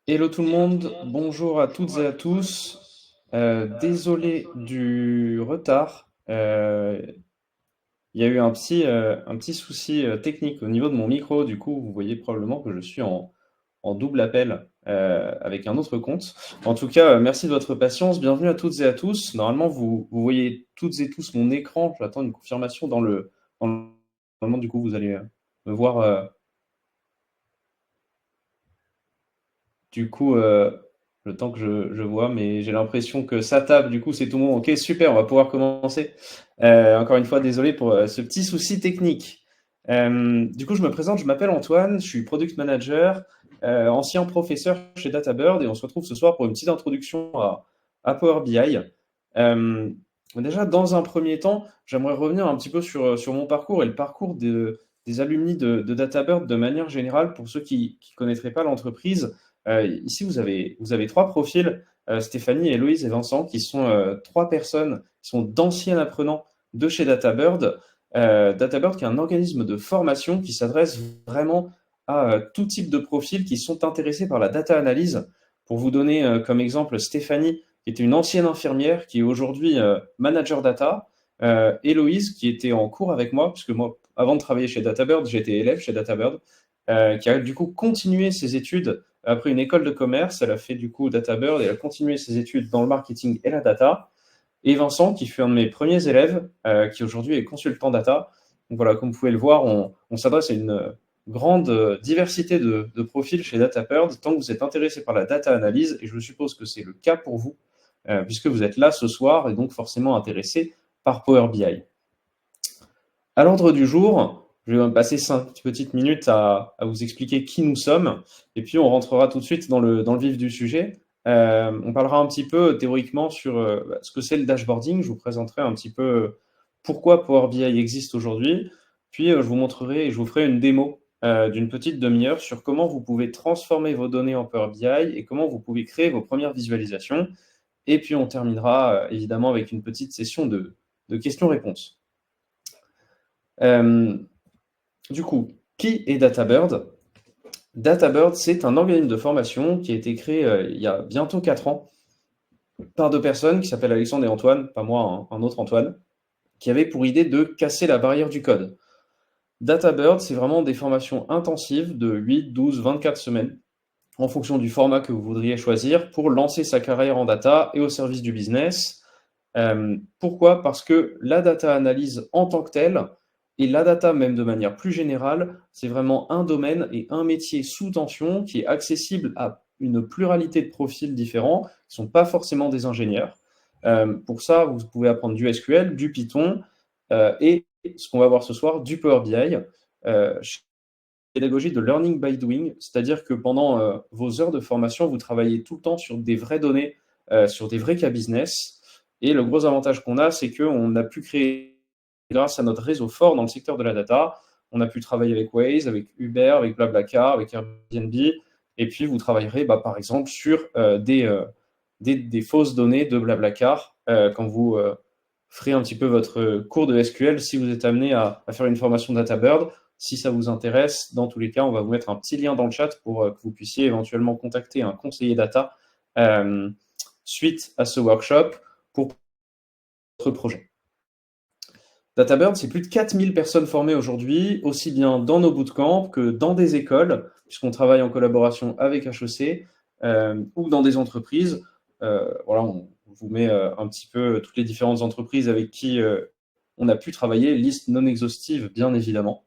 Hello tout le monde, bonjour à toutes et à tous. Désolé du retard. Il y a eu un petit souci technique au niveau de mon micro. Du coup, vous voyez probablement que je suis en double appel avec un autre compte. En tout cas, merci de votre patience. Bienvenue à toutes et à tous. Normalement, vous voyez toutes et tous mon écran. J'attends une confirmation dans le moment. Du coup, vous allez me voir. Du coup, le temps que je vois, mais j'ai l'impression que ça tape, du coup, c'est tout bon. Ok, super, on va pouvoir commencer. Encore une fois, désolé pour ce petit souci technique. Du coup, je me présente, je m'appelle Antoine, je suis product manager, ancien professeur chez DataBird, et on se retrouve ce soir pour une petite introduction à Power BI. Euh, Déjà, dans un premier temps, j'aimerais revenir un petit peu sur mon parcours et le parcours des alumni de DataBird de manière générale pour ceux qui ne connaîtraient pas l'entreprise. Ici, vous avez trois profils, Stéphanie, Héloïse et Vincent, qui sont trois personnes qui sont d'anciens apprenants de chez DataBird. DataBird, qui est un organisme de formation qui s'adresse vraiment à tout type de profils qui sont intéressés par la data analyse. Pour vous donner comme exemple Stéphanie, qui était une ancienne infirmière, qui est aujourd'hui manager data. Héloïse, qui était en cours avec moi, puisque moi, avant de travailler chez DataBird, j'étais élève chez DataBird, qui a du coup continué ses études après une école de commerce. Elle a fait du coup DataBird et elle a continué ses études dans le marketing et la data. Et Vincent, qui fut un de mes premiers élèves, qui aujourd'hui est consultant data. Donc voilà, comme vous pouvez le voir, on s'adresse à une grande diversité de profils chez DataBird, tant que vous êtes intéressé par la data analyse, et je suppose que c'est le cas pour vous, puisque vous êtes là ce soir et donc forcément intéressé par Power BI. À l'ordre du jour, je vais passer 5 petites minutes à vous expliquer qui nous sommes, et puis on rentrera tout de suite dans le vif du sujet. On parlera un petit peu théoriquement sur ce que c'est le dashboarding. Je vous présenterai un petit peu pourquoi Power BI existe aujourd'hui. Puis je vous montrerai et je vous ferai une démo d'une petite demi-heure sur comment vous pouvez transformer vos données en Power BI et comment vous pouvez créer vos premières visualisations. Et puis on terminera évidemment avec une petite session de questions-réponses. Euh, du coup, qui est DataBird? DataBird, c'est un organisme de formation qui a été créé il y a bientôt 4 ans par deux personnes qui s'appellent Alexandre et Antoine, pas moi, un autre Antoine, qui avaient pour idée de casser la barrière du code. DataBird, c'est vraiment des formations intensives de 8, 12, 24 semaines, en fonction du format que vous voudriez choisir, pour lancer sa carrière en data et au service du business. Pourquoi? Parce que la data analyse en tant que telle, et la data même de manière plus générale, c'est vraiment un domaine et un métier sous tension qui est accessible à une pluralité de profils différents, qui ne sont pas forcément des ingénieurs. Pour ça, vous pouvez apprendre du SQL, du Python, et ce qu'on va voir ce soir, du Power BI. Pédagogie de learning by doing, c'est-à-dire que pendant vos heures de formation, vous travaillez tout le temps sur des vraies données, sur des vrais cas business. Et le gros avantage qu'on a, c'est qu'on a pu créer, grâce à notre réseau fort dans le secteur de la data, on a pu travailler avec Waze, avec Uber, avec Blablacar, avec Airbnb. Et puis, vous travaillerez, par exemple, sur des fausses données de Blablacar quand vous ferez un petit peu votre cours de SQL si vous êtes amené à faire une formation DataBird. Si ça vous intéresse, dans tous les cas, on va vous mettre un petit lien dans le chat pour que vous puissiez éventuellement contacter un conseiller data euh, suite à ce workshop pour votre projet. DataBird, c'est plus de 4000 personnes formées aujourd'hui, aussi bien dans nos bootcamps que dans des écoles, puisqu'on travaille en collaboration avec HEC, ou dans des entreprises. Voilà, on vous met un petit peu toutes les différentes entreprises avec qui on a pu travailler, liste non exhaustive, bien évidemment.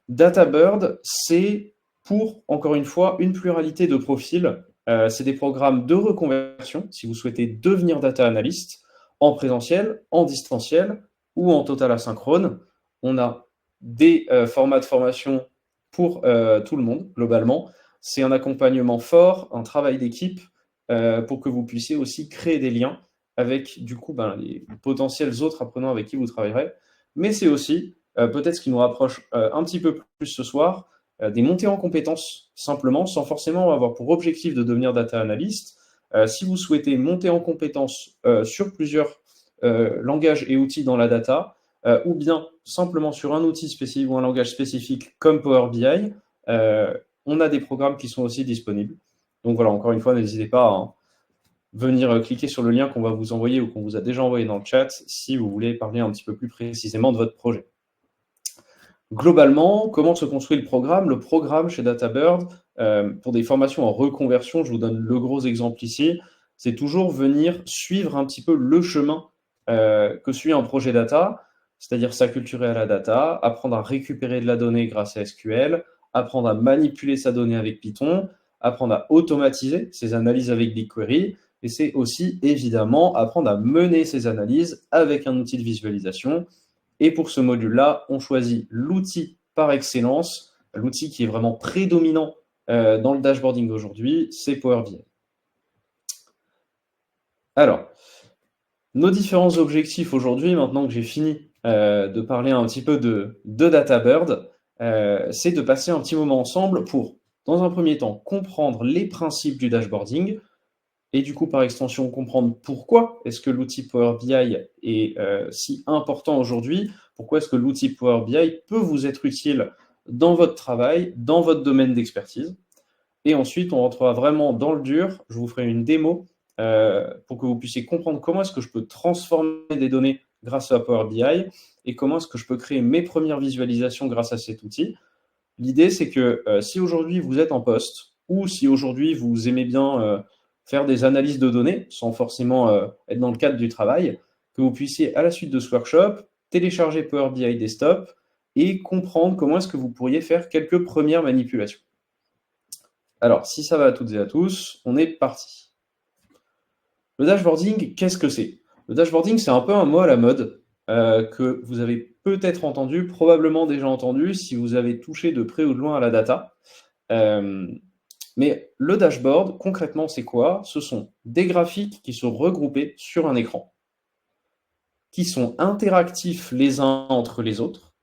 DataBird, c'est pour, encore une fois, une pluralité de profils. C'est des programmes de reconversion, si vous souhaitez devenir data analyst, en présentiel, en distanciel ou en total asynchrone. On a des formats de formation pour tout le monde, globalement. C'est un accompagnement fort, un travail d'équipe, pour que vous puissiez aussi créer des liens avec, du coup, les potentiels autres apprenants avec qui vous travaillerez. Mais c'est aussi peut-être ce qui nous rapproche un petit peu plus ce soir, des montées en compétences simplement, sans forcément avoir pour objectif de devenir data analyst. Si vous souhaitez monter en compétences sur plusieurs langages et outils dans la data, ou bien simplement sur un outil spécifique ou un langage spécifique comme Power BI, on a des programmes qui sont aussi disponibles. Donc voilà, encore une fois, n'hésitez pas à venir cliquer sur le lien qu'on va vous envoyer ou qu'on vous a déjà envoyé dans le chat si vous voulez parler un petit peu plus précisément de votre projet. Globalement, comment se construit le programme? Le programme chez DataBird, pour des formations en reconversion, je vous donne le gros exemple ici, c'est toujours venir suivre un petit peu le chemin que suit un projet data, c'est-à-dire s'acculturer à la data, apprendre à récupérer de la donnée grâce à SQL, apprendre à manipuler sa donnée avec Python, apprendre à automatiser ses analyses avec BigQuery, et c'est aussi évidemment apprendre à mener ses analyses avec un outil de visualisation. Et pour ce module-là, on choisit l'outil par excellence, l'outil qui est vraiment prédominant dans le dashboarding aujourd'hui, c'est Power BI. Alors, nos différents objectifs aujourd'hui, maintenant que j'ai fini de parler un petit peu de DataBird, c'est de passer un petit moment ensemble pour, dans un premier temps, comprendre les principes du dashboarding, et du coup, par extension, comprendre pourquoi est-ce que l'outil Power BI est si important aujourd'hui, pourquoi est-ce que l'outil Power BI peut vous être utile dans votre travail, dans votre domaine d'expertise. Et ensuite, on rentrera vraiment dans le dur. Je vous ferai une démo pour que vous puissiez comprendre comment est-ce que je peux transformer des données grâce à Power BI et comment est-ce que je peux créer mes premières visualisations grâce à cet outil. L'idée, c'est que si aujourd'hui vous êtes en poste ou si aujourd'hui vous aimez bien faire des analyses de données sans forcément être dans le cadre du travail, que vous puissiez, à la suite de ce workshop, télécharger Power BI Desktop et comprendre comment est-ce que vous pourriez faire quelques premières manipulations. Alors, si ça va à toutes et à tous, on est parti. Le dashboarding, qu'est-ce que c'est? Le dashboarding, c'est un peu un mot à la mode que vous avez peut-être entendu, probablement déjà entendu, si vous avez touché de près ou de loin à la data. Mais le dashboard, concrètement, c'est quoi? Ce sont des graphiques qui sont regroupés sur un écran, qui sont interactifs les uns entre les autres,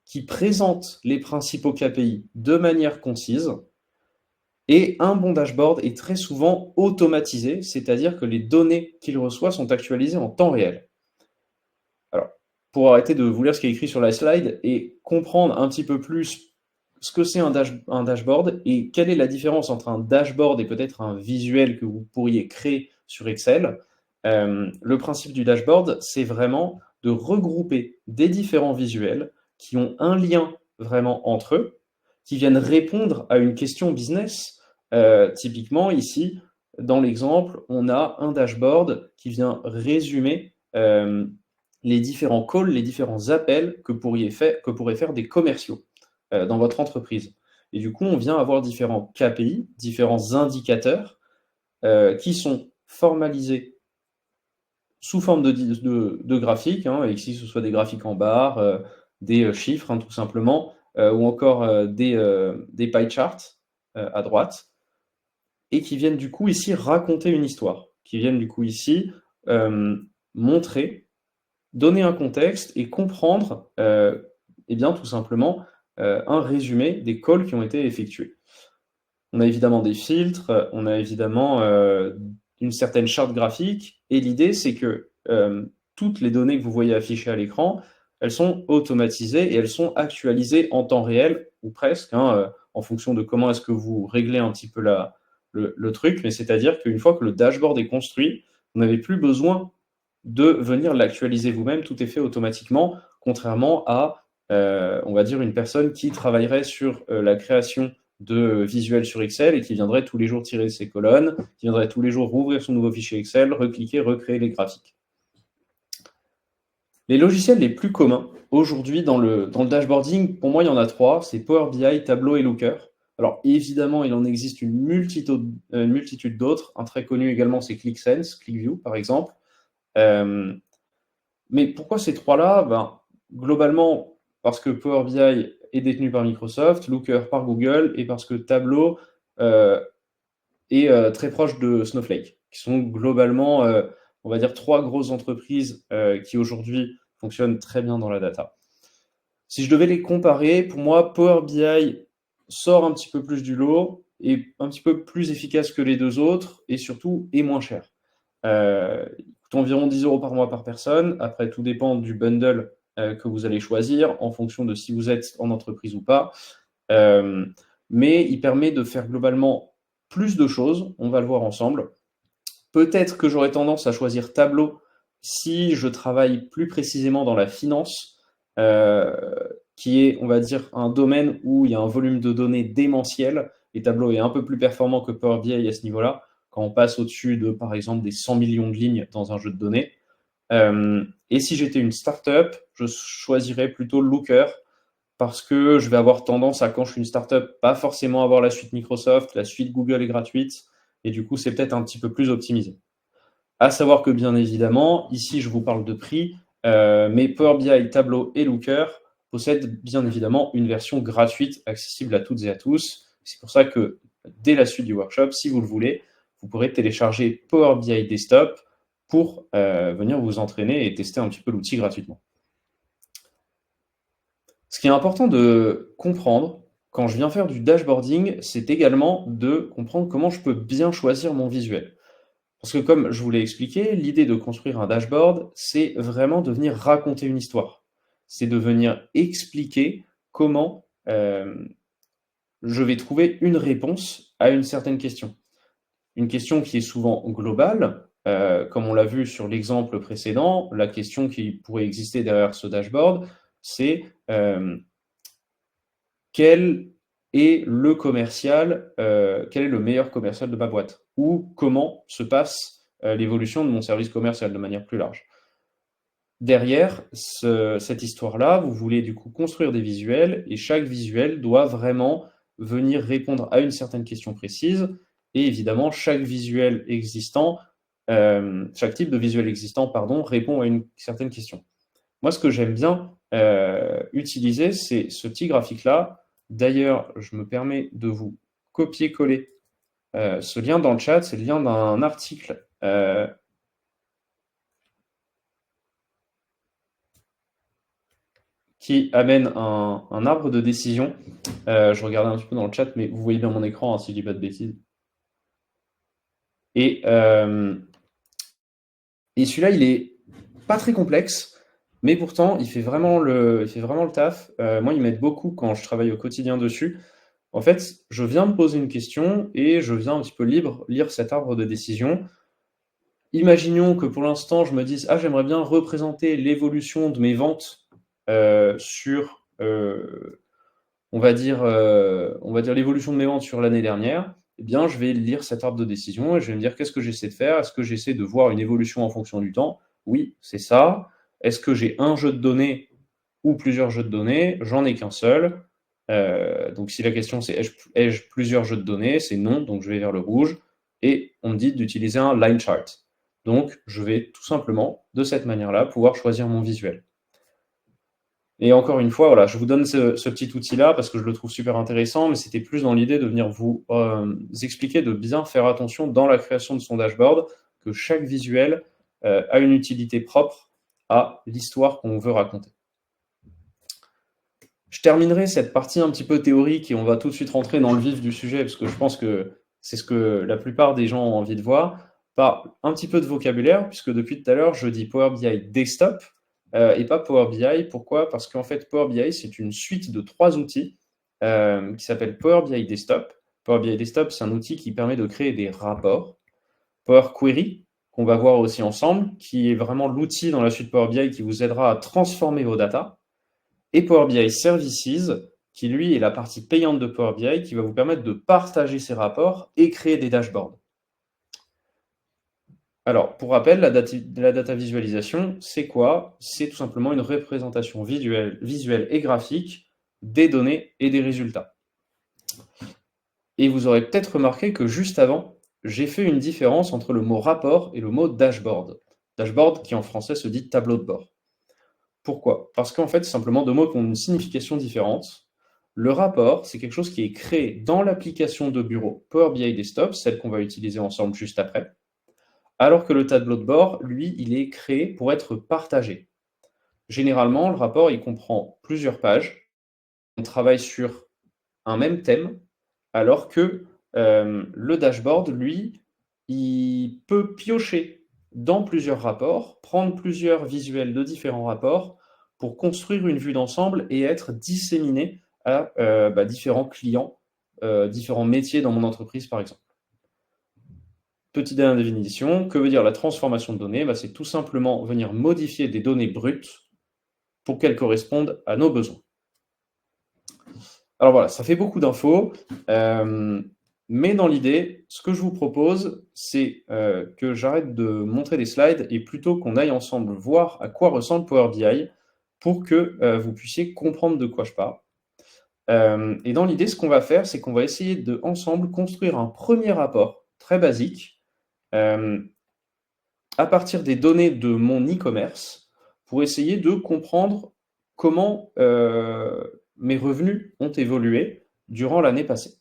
qui présentent les principaux KPI de manière concise. Et un bon dashboard est très souvent automatisé, c'est-à-dire que les données qu'il reçoit sont actualisées en temps réel. Alors, pour arrêter de vous lire ce qui est écrit sur la slide et comprendre un petit peu plus ce que c'est un dashboard et quelle est la différence entre un dashboard et peut-être un visuel que vous pourriez créer sur Excel, le principe du dashboard, c'est vraiment de regrouper des différents visuels qui ont un lien vraiment entre eux, qui viennent répondre à une question business. Typiquement, ici, dans l'exemple, on a un dashboard qui vient résumer les différents calls, les différents appels que pourraient faire des commerciaux dans votre entreprise. Et du coup, on vient avoir différents KPI, différents indicateurs qui sont formalisés sous forme de graphiques, et ici, que ce soit des graphiques en barres, des chiffres, tout simplement, ou encore des pie charts à droite, et qui viennent du coup ici raconter une histoire, qui viennent du coup ici montrer, donner un contexte et comprendre, bien tout simplement, un résumé des calls qui ont été effectués. On a évidemment des filtres, on a évidemment une certaine charte graphique, et l'idée c'est que toutes les données que vous voyez affichées à l'écran, elles sont automatisées et elles sont actualisées en temps réel, ou presque, en fonction de comment est-ce que vous réglez un petit peu le truc, mais c'est-à-dire qu'une fois que le dashboard est construit, vous n'avez plus besoin de venir l'actualiser vous-même, tout est fait automatiquement, contrairement à, on va dire, une personne qui travaillerait sur la création de visuels sur Excel et qui viendrait tous les jours tirer ses colonnes, qui viendrait tous les jours rouvrir son nouveau fichier Excel, recliquer, recréer les graphiques. Les logiciels les plus communs aujourd'hui dans le dashboarding, pour moi, il y en a 3, c'est Power BI, Tableau et Looker. Alors évidemment, il en existe une multitude d'autres. Un très connu également, c'est ClickSense, ClickView par exemple. Mais pourquoi ces trois-là? Globalement, parce que Power BI est détenu par Microsoft, Looker par Google, et parce que Tableau est très proche de Snowflake, qui sont globalement, on va dire, 3 grosses entreprises qui aujourd'hui fonctionnent très bien dans la data. Si je devais les comparer, pour moi, Power BI sort un petit peu plus du lot, est un petit peu plus efficace que les deux autres, et surtout est moins cher. Il coûte environ 10 € par mois par personne. Après, tout dépend du bundle que vous allez choisir en fonction de si vous êtes en entreprise ou pas. Mais il permet de faire globalement plus de choses, on va le voir ensemble. Peut-être que j'aurais tendance à choisir Tableau si je travaille plus précisément dans la finance, qui est, on va dire, un domaine où il y a un volume de données démentiel, et Tableau est un peu plus performant que Power BI à ce niveau-là, quand on passe au-dessus de, par exemple, des 100 millions de lignes dans un jeu de données. Et si j'étais une startup, je choisirais plutôt Looker, parce que je vais avoir tendance à, quand je suis une startup, pas forcément avoir la suite Microsoft, la suite Google est gratuite, et du coup, c'est peut-être un petit peu plus optimisé. À savoir que, bien évidemment, ici, je vous parle de prix, mais Power BI, Tableau et Looker possèdent bien évidemment une version gratuite accessible à toutes et à tous. C'est pour ça que, dès la suite du workshop, si vous le voulez, vous pourrez télécharger Power BI Desktop pour venir vous entraîner et tester un petit peu l'outil gratuitement. Ce qui est important de comprendre quand je viens faire du dashboarding, c'est également de comprendre comment je peux bien choisir mon visuel. Parce que comme je vous l'ai expliqué, l'idée de construire un dashboard, c'est vraiment de venir raconter une histoire. C'est de venir expliquer comment je vais trouver une réponse à une certaine question. Une question qui est souvent globale, comme on l'a vu sur l'exemple précédent, la question qui pourrait exister derrière ce dashboard, c'est quel est le commercial, quel est le meilleur commercial de ma boîte? Ou comment se passe l'évolution de mon service commercial de manière plus large? Derrière cette histoire-là, vous voulez du coup construire des visuels et chaque visuel doit vraiment venir répondre à une certaine question précise. Et évidemment, chaque visuel existant, chaque type de visuel existant, pardon, répond à une certaine question. Moi, ce que j'aime bien utiliser, c'est ce petit graphique-là. D'ailleurs, je me permets de vous copier-coller ce lien dans le chat. C'est le lien d'un article qui amène un arbre de décision. Je regardais un petit peu dans le chat, mais vous voyez bien mon écran, hein, si je ne dis pas de bêtises. Et celui-là, il est pas très complexe, mais pourtant, il fait vraiment le taf. Moi, il m'aide beaucoup quand je travaille au quotidien dessus. En fait, je viens me poser une question et je viens un petit peu lire cet arbre de décision. Imaginons que pour l'instant, je me dise, ah, j'aimerais bien représenter l'évolution de mes ventes sur, on va dire l'évolution de mes ventes sur l'année dernière. Eh bien, je vais lire cet arbre de décision et je vais me dire qu'est-ce que j'essaie de faire? Est-ce que j'essaie de voir une évolution en fonction du temps? Oui, c'est ça. Est-ce que j'ai un jeu de données ou plusieurs jeux de données? J'en ai qu'un seul. Donc, si la question c'est ai-je plusieurs jeux de données? C'est non, donc je vais vers le rouge. Et on me dit d'utiliser un line chart. Donc, je vais tout simplement, de cette manière-là, pouvoir choisir mon visuel. Et encore une fois, voilà, je vous donne ce petit outil-là parce que je le trouve super intéressant, mais c'était plus dans l'idée de venir vous expliquer de bien faire attention dans la création de son dashboard, que chaque visuel a une utilité propre à l'histoire qu'on veut raconter. Je terminerai cette partie un petit peu théorique et on va tout de suite rentrer dans le vif du sujet parce que je pense que c'est ce que la plupart des gens ont envie de voir, par un petit peu de vocabulaire, puisque depuis tout à l'heure, je dis Power BI Desktop et pas Power BI. Pourquoi? Parce qu'en fait, Power BI, c'est une suite de 3 outils qui s'appelle Power BI Desktop. Power BI Desktop, c'est un outil qui permet de créer des rapports. Power Query, qu'on va voir aussi ensemble, qui est vraiment l'outil dans la suite Power BI qui vous aidera à transformer vos datas. Et Power BI Services, qui lui est la partie payante de Power BI, qui va vous permettre de partager ces rapports et créer des dashboards. Alors, pour rappel, la data visualisation, c'est quoi? C'est tout simplement une représentation visuelle et graphique des données et des résultats. Et vous aurez peut-être remarqué que juste avant, j'ai fait une différence entre le mot rapport et le mot dashboard. Dashboard qui en français se dit tableau de bord. Pourquoi? Parce qu'en fait, c'est simplement deux mots qui ont une signification différente. Le rapport, c'est quelque chose qui est créé dans l'application de bureau Power BI Desktop, celle qu'on va utiliser ensemble juste après, alors que le tableau de bord, lui, il est créé pour être partagé. Généralement, le rapport, il comprend plusieurs pages. On travaille sur un même thème, alors que le dashboard, lui, il peut piocher dans plusieurs rapports, prendre plusieurs visuels de différents rapports pour construire une vue d'ensemble et être disséminé à différents clients, différents métiers dans mon entreprise, par exemple. petite dernière définition, que veut dire la transformation de données? C'est tout simplement venir modifier des données brutes pour qu'elles correspondent à nos besoins. Alors voilà, ça fait beaucoup d'infos, mais dans l'idée, ce que je vous propose, c'est que j'arrête de montrer des slides et plutôt qu'on aille ensemble voir à quoi ressemble Power BI pour que vous puissiez comprendre de quoi je parle. Et dans l'idée, ce qu'on va faire, c'est qu'on va essayer de ensemble construire un premier rapport très basique à partir des données de mon e-commerce pour essayer de comprendre comment mes revenus ont évolué durant l'année passée.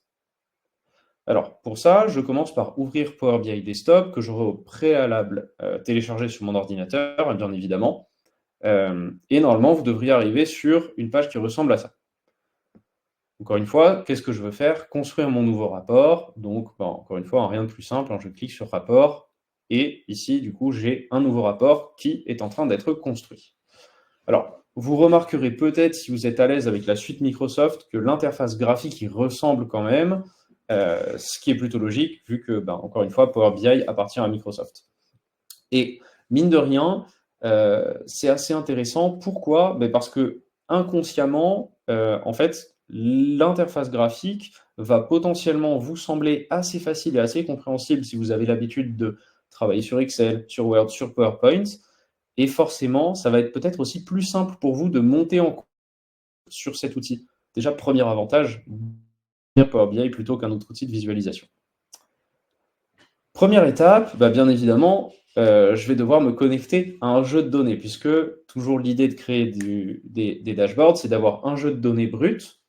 Alors, pour ça, je commence par ouvrir Power BI Desktop, que j'aurai au préalable téléchargé sur mon ordinateur, bien évidemment. Et normalement, vous devriez arriver sur une page qui ressemble à ça. Encore une fois, qu'est-ce que je veux faire? Construire mon nouveau rapport. Donc, encore une fois, rien de plus simple. Je clique sur rapport. Et ici, du coup, j'ai un nouveau rapport qui est en train d'être construit. Alors, vous remarquerez peut-être, si vous êtes à l'aise avec la suite Microsoft, que l'interface graphique y ressemble quand même, ce qui est plutôt logique, vu que, encore une fois, Power BI appartient à Microsoft. Et mine de rien, c'est assez intéressant. Pourquoi? Parce que inconsciemment, en fait, l'interface graphique va potentiellement vous sembler assez facile et assez compréhensible si vous avez l'habitude de travailler sur Excel, sur Word, sur PowerPoint. Et forcément, ça va être peut-être aussi plus simple pour vous de monter en compétence sur cet outil. Déjà, premier avantage, Power BI plutôt qu'un autre outil de visualisation. Première étape, bien évidemment, je vais devoir me connecter à un jeu de données, puisque toujours l'idée de créer des dashboards, c'est d'avoir un jeu de données brut,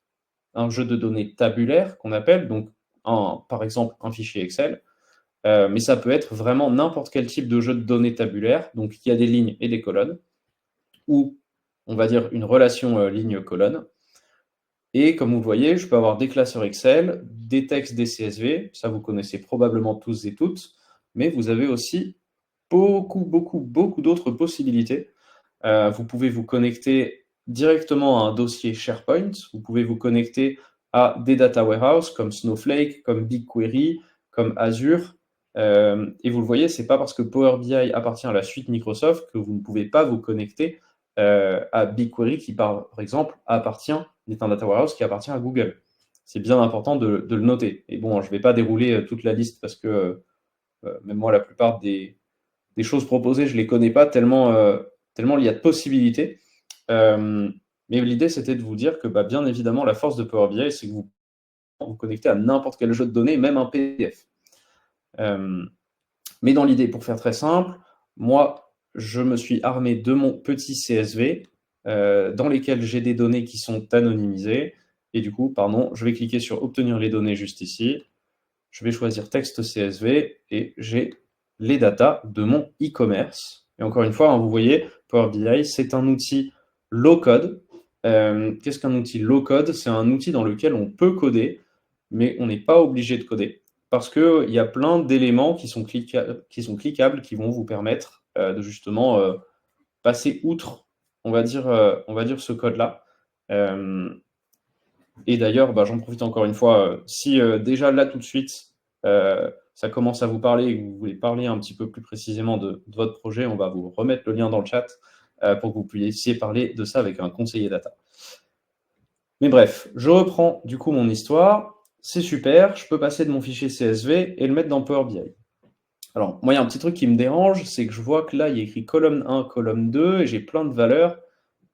un jeu de données tabulaire qu'on appelle, donc par exemple un fichier Excel, mais ça peut être vraiment n'importe quel type de jeu de données tabulaire, donc il y a des lignes et des colonnes, ou on va dire une relation ligne-colonne. Et comme vous le voyez, je peux avoir des classeurs Excel, des textes, des CSV, ça vous connaissez probablement tous et toutes, mais vous avez aussi beaucoup d'autres possibilités. Vous pouvez vous connecter directement à un dossier SharePoint, vous pouvez vous connecter à des data warehouses comme Snowflake, comme BigQuery, comme Azure. Et vous le voyez, ce n'est pas parce que Power BI appartient à la suite Microsoft que vous ne pouvez pas vous connecter à BigQuery qui, par exemple, est un data warehouse qui appartient à Google. C'est bien important de le noter. Et bon, je ne vais pas dérouler toute la liste parce que même moi, la plupart des choses proposées, je ne les connais pas tellement il y a de possibilités. Mais l'idée, c'était de vous dire que bien évidemment, la force de Power BI, c'est que vous vous connectez à n'importe quel jeu de données, même un PDF. Mais dans l'idée, pour faire très simple, moi, je me suis armé de mon petit CSV dans lesquels j'ai des données qui sont anonymisées. Et du coup, je vais cliquer sur obtenir les données juste ici. Je vais choisir texte CSV et j'ai les datas de mon e-commerce. Et encore une fois, vous voyez, Power BI, c'est un outil low-code. Qu'est-ce qu'un outil low-code? C'est un outil dans lequel on peut coder, mais on n'est pas obligé de coder parce qu'il y a plein d'éléments qui sont cliquables, qui vont vous permettre de justement passer outre, on va dire ce code-là. Et d'ailleurs, j'en profite encore une fois, si déjà là tout de suite, ça commence à vous parler et que vous voulez parler un petit peu plus précisément de votre projet, on va vous remettre le lien dans le chat pour que vous puissiez parler de ça avec un conseiller data. Mais bref, je reprends du coup mon histoire. C'est super, je peux passer de mon fichier CSV et le mettre dans Power BI. Alors, moi, il y a un petit truc qui me dérange, c'est que je vois que là, il y a écrit colonne 1, colonne 2, et j'ai plein de valeurs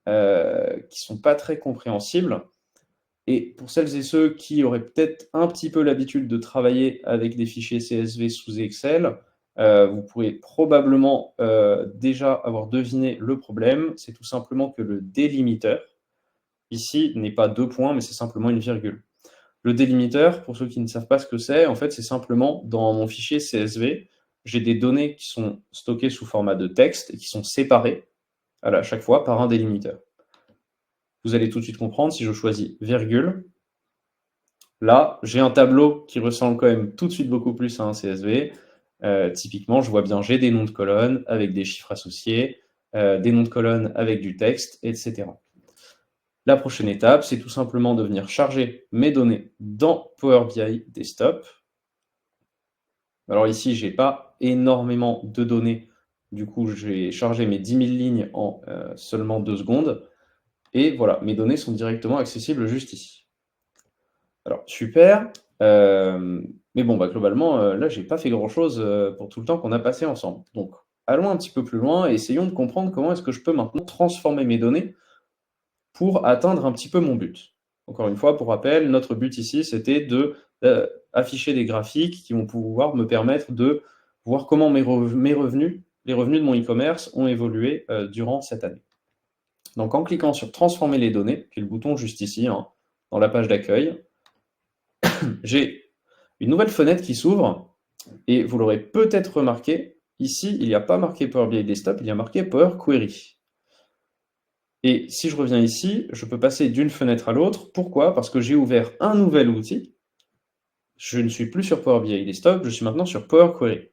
qui ne sont pas très compréhensibles. Et pour celles et ceux qui auraient peut-être un petit peu l'habitude de travailler avec des fichiers CSV sous Excel, vous pourrez probablement déjà avoir deviné le problème. C'est tout simplement que le délimiteur, ici, n'est pas 2 points, mais c'est simplement une virgule. Le délimiteur, pour ceux qui ne savent pas ce que c'est, en fait, c'est simplement dans mon fichier CSV, j'ai des données qui sont stockées sous format de texte et qui sont séparées à chaque fois par un délimiteur. Vous allez tout de suite comprendre si je choisis virgule. Là, j'ai un tableau qui ressemble quand même tout de suite beaucoup plus à un CSV. Typiquement, je vois bien, j'ai des noms de colonnes avec des chiffres associés, des noms de colonnes avec du texte, etc. La prochaine étape, c'est tout simplement de venir charger mes données dans Power BI Desktop. Alors ici, j'ai pas énormément de données. Du coup, j'ai chargé mes 10 000 lignes en seulement 2 secondes. Et voilà, mes données sont directement accessibles juste ici. Alors, super. Mais bon, bah, globalement, là, j'ai pas fait grand-chose pour tout le temps qu'on a passé ensemble. Donc, allons un petit peu plus loin et essayons de comprendre comment est-ce que je peux maintenant transformer mes données pour atteindre un petit peu mon but. Encore une fois, pour rappel, notre but ici, c'était de afficher des graphiques qui vont pouvoir me permettre de voir comment mes revenus, les revenus de mon e-commerce ont évolué durant cette année. Donc en cliquant sur transformer les données, qui est le bouton juste ici, hein, dans la page d'accueil, j'ai une nouvelle fenêtre qui s'ouvre et vous l'aurez peut-être remarqué, ici il n'y a pas marqué Power BI Desktop, il y a marqué Power Query. Et si je reviens ici, je peux passer d'une fenêtre à l'autre. Pourquoi? Parce que j'ai ouvert un nouvel outil. Je ne suis plus sur Power BI Desktop, je suis maintenant sur Power Query.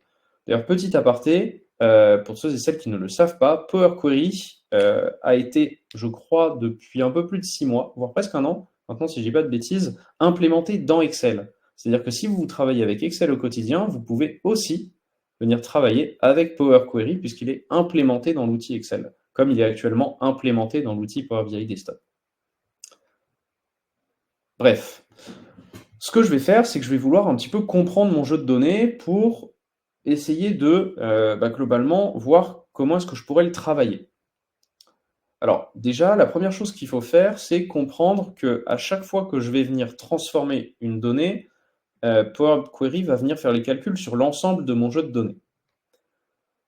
D'ailleurs, petit aparté, pour ceux et celles qui ne le savent pas, Power Query a été, je crois, depuis un peu plus de 6 mois, voire presque un an, maintenant si je dis pas de bêtises, implémenté dans Excel. C'est-à-dire que si vous travaillez avec Excel au quotidien, vous pouvez aussi venir travailler avec Power Query puisqu'il est implémenté dans l'outil Excel, comme il est actuellement implémenté dans l'outil Power BI Desktop. Bref, ce que je vais faire, c'est que je vais vouloir un petit peu comprendre mon jeu de données pour essayer de globalement voir comment est-ce que je pourrais le travailler. Alors déjà, la première chose qu'il faut faire, c'est comprendre qu'à chaque fois que je vais venir transformer une donnée, Power Query va venir faire les calculs sur l'ensemble de mon jeu de données.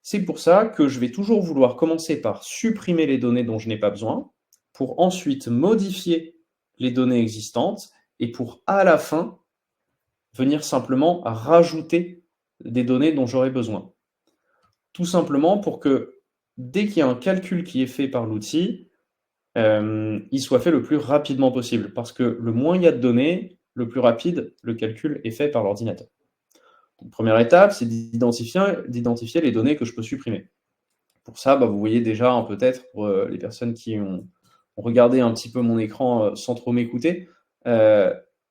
C'est pour ça que je vais toujours vouloir commencer par supprimer les données dont je n'ai pas besoin, pour ensuite modifier les données existantes, et pour à la fin venir simplement rajouter des données dont j'aurai besoin. Tout simplement pour que dès qu'il y a un calcul qui est fait par l'outil, il soit fait le plus rapidement possible. Parce que le moins il y a de données, le plus rapide le calcul est fait par l'ordinateur. Première étape, c'est d'identifier les données que je peux supprimer. Pour ça, vous voyez déjà peut-être pour les personnes qui ont regardé un petit peu mon écran sans trop m'écouter,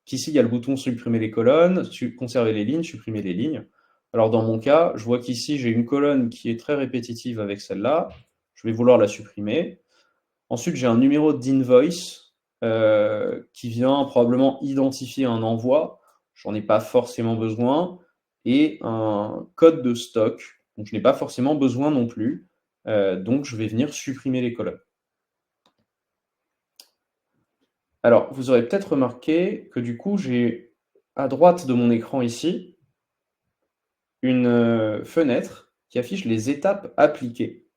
qu'ici il y a le bouton supprimer les colonnes, conserver les lignes, supprimer les lignes. Alors dans mon cas, je vois qu'ici j'ai une colonne qui est très répétitive avec celle-là, je vais vouloir la supprimer. Ensuite, j'ai un numéro d'invoice qui vient probablement identifier un envoi, j'en ai pas forcément besoin, et un code de stock, donc je n'ai pas forcément besoin non plus, donc je vais venir supprimer les colonnes. Alors, vous aurez peut-être remarqué que du coup, j'ai à droite de mon écran ici, une fenêtre qui affiche les étapes appliquées.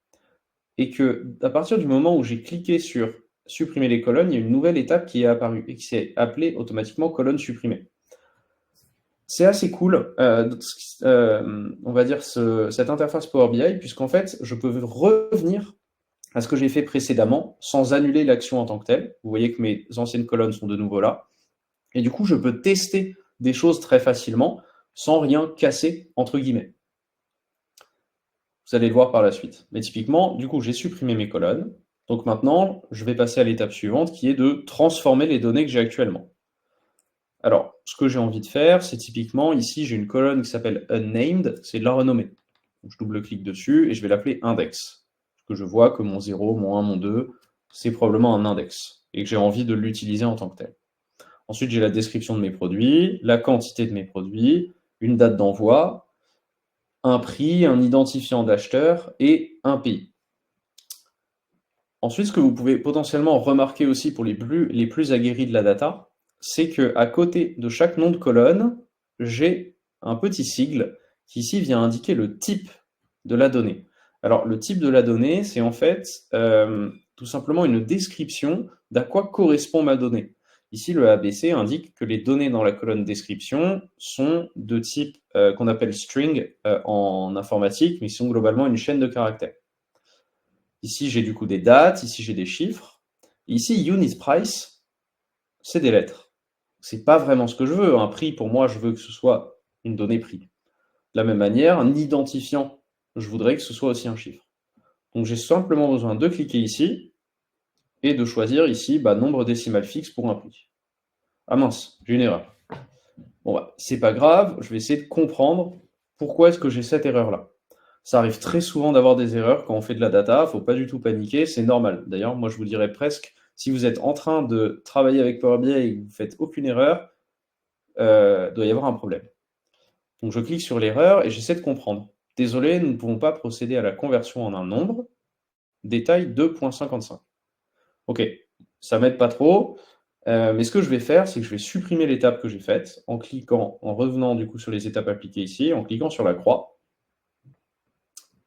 Et que à partir du moment où j'ai cliqué sur supprimer les colonnes, il y a une nouvelle étape qui est apparue et qui s'est appelée automatiquement colonne supprimée. C'est assez cool, on va dire cette interface Power BI, puisqu'en fait, je peux revenir à ce que j'ai fait précédemment sans annuler l'action en tant que telle. Vous voyez que mes anciennes colonnes sont de nouveau là. Et du coup, je peux tester des choses très facilement sans rien casser, entre guillemets. Vous allez le voir par la suite. Mais typiquement, du coup, j'ai supprimé mes colonnes. Donc maintenant, je vais passer à l'étape suivante qui est de transformer les données que j'ai actuellement. Alors, ce que j'ai envie de faire, c'est typiquement, ici, j'ai une colonne qui s'appelle unnamed, c'est de la renommée. Donc, je double-clique dessus et je vais l'appeler index. Parce que je vois que mon 0, mon 1, mon 2, c'est probablement un index et que j'ai envie de l'utiliser en tant que tel. Ensuite, j'ai la description de mes produits, la quantité de mes produits, une date d'envoi, un prix, un identifiant d'acheteur et un pays. Ensuite, ce que vous pouvez potentiellement remarquer aussi pour les plus aguerris de la data, c'est qu'à côté de chaque nom de colonne, j'ai un petit sigle qui ici vient indiquer le type de la donnée. Alors, le type de la donnée, c'est en fait tout simplement une description d'à quoi correspond ma donnée. Ici, le ABC indique que les données dans la colonne description sont de type qu'on appelle string en informatique, mais qui sont globalement une chaîne de caractères. Ici, j'ai du coup des dates, ici j'ai des chiffres. Ici, unit price, c'est des lettres. C'est pas vraiment ce que je veux. Un prix, pour moi, je veux que ce soit une donnée prix. De la même manière, un identifiant, je voudrais que ce soit aussi un chiffre. Donc j'ai simplement besoin de cliquer ici et de choisir ici nombre décimal fixe pour un prix. Ah mince, j'ai une erreur. Bon, c'est pas grave, je vais essayer de comprendre Pourquoi est-ce que j'ai cette erreur-là? Ça arrive très souvent d'avoir des erreurs quand on fait de la data, faut pas du tout paniquer, c'est normal. D'ailleurs, moi je vous dirais presque, si vous êtes en train de travailler avec Power BI et que vous faites aucune erreur, doit y avoir un problème. Donc je clique sur l'erreur et j'essaie de comprendre. Désolé, nous ne pouvons pas procéder à la conversion en un nombre. Détail 2.55. Ok, ça m'aide pas trop, mais ce que je vais faire, c'est que je vais supprimer l'étape que j'ai faite en cliquant, en revenant du coup sur les étapes appliquées ici, en cliquant sur la croix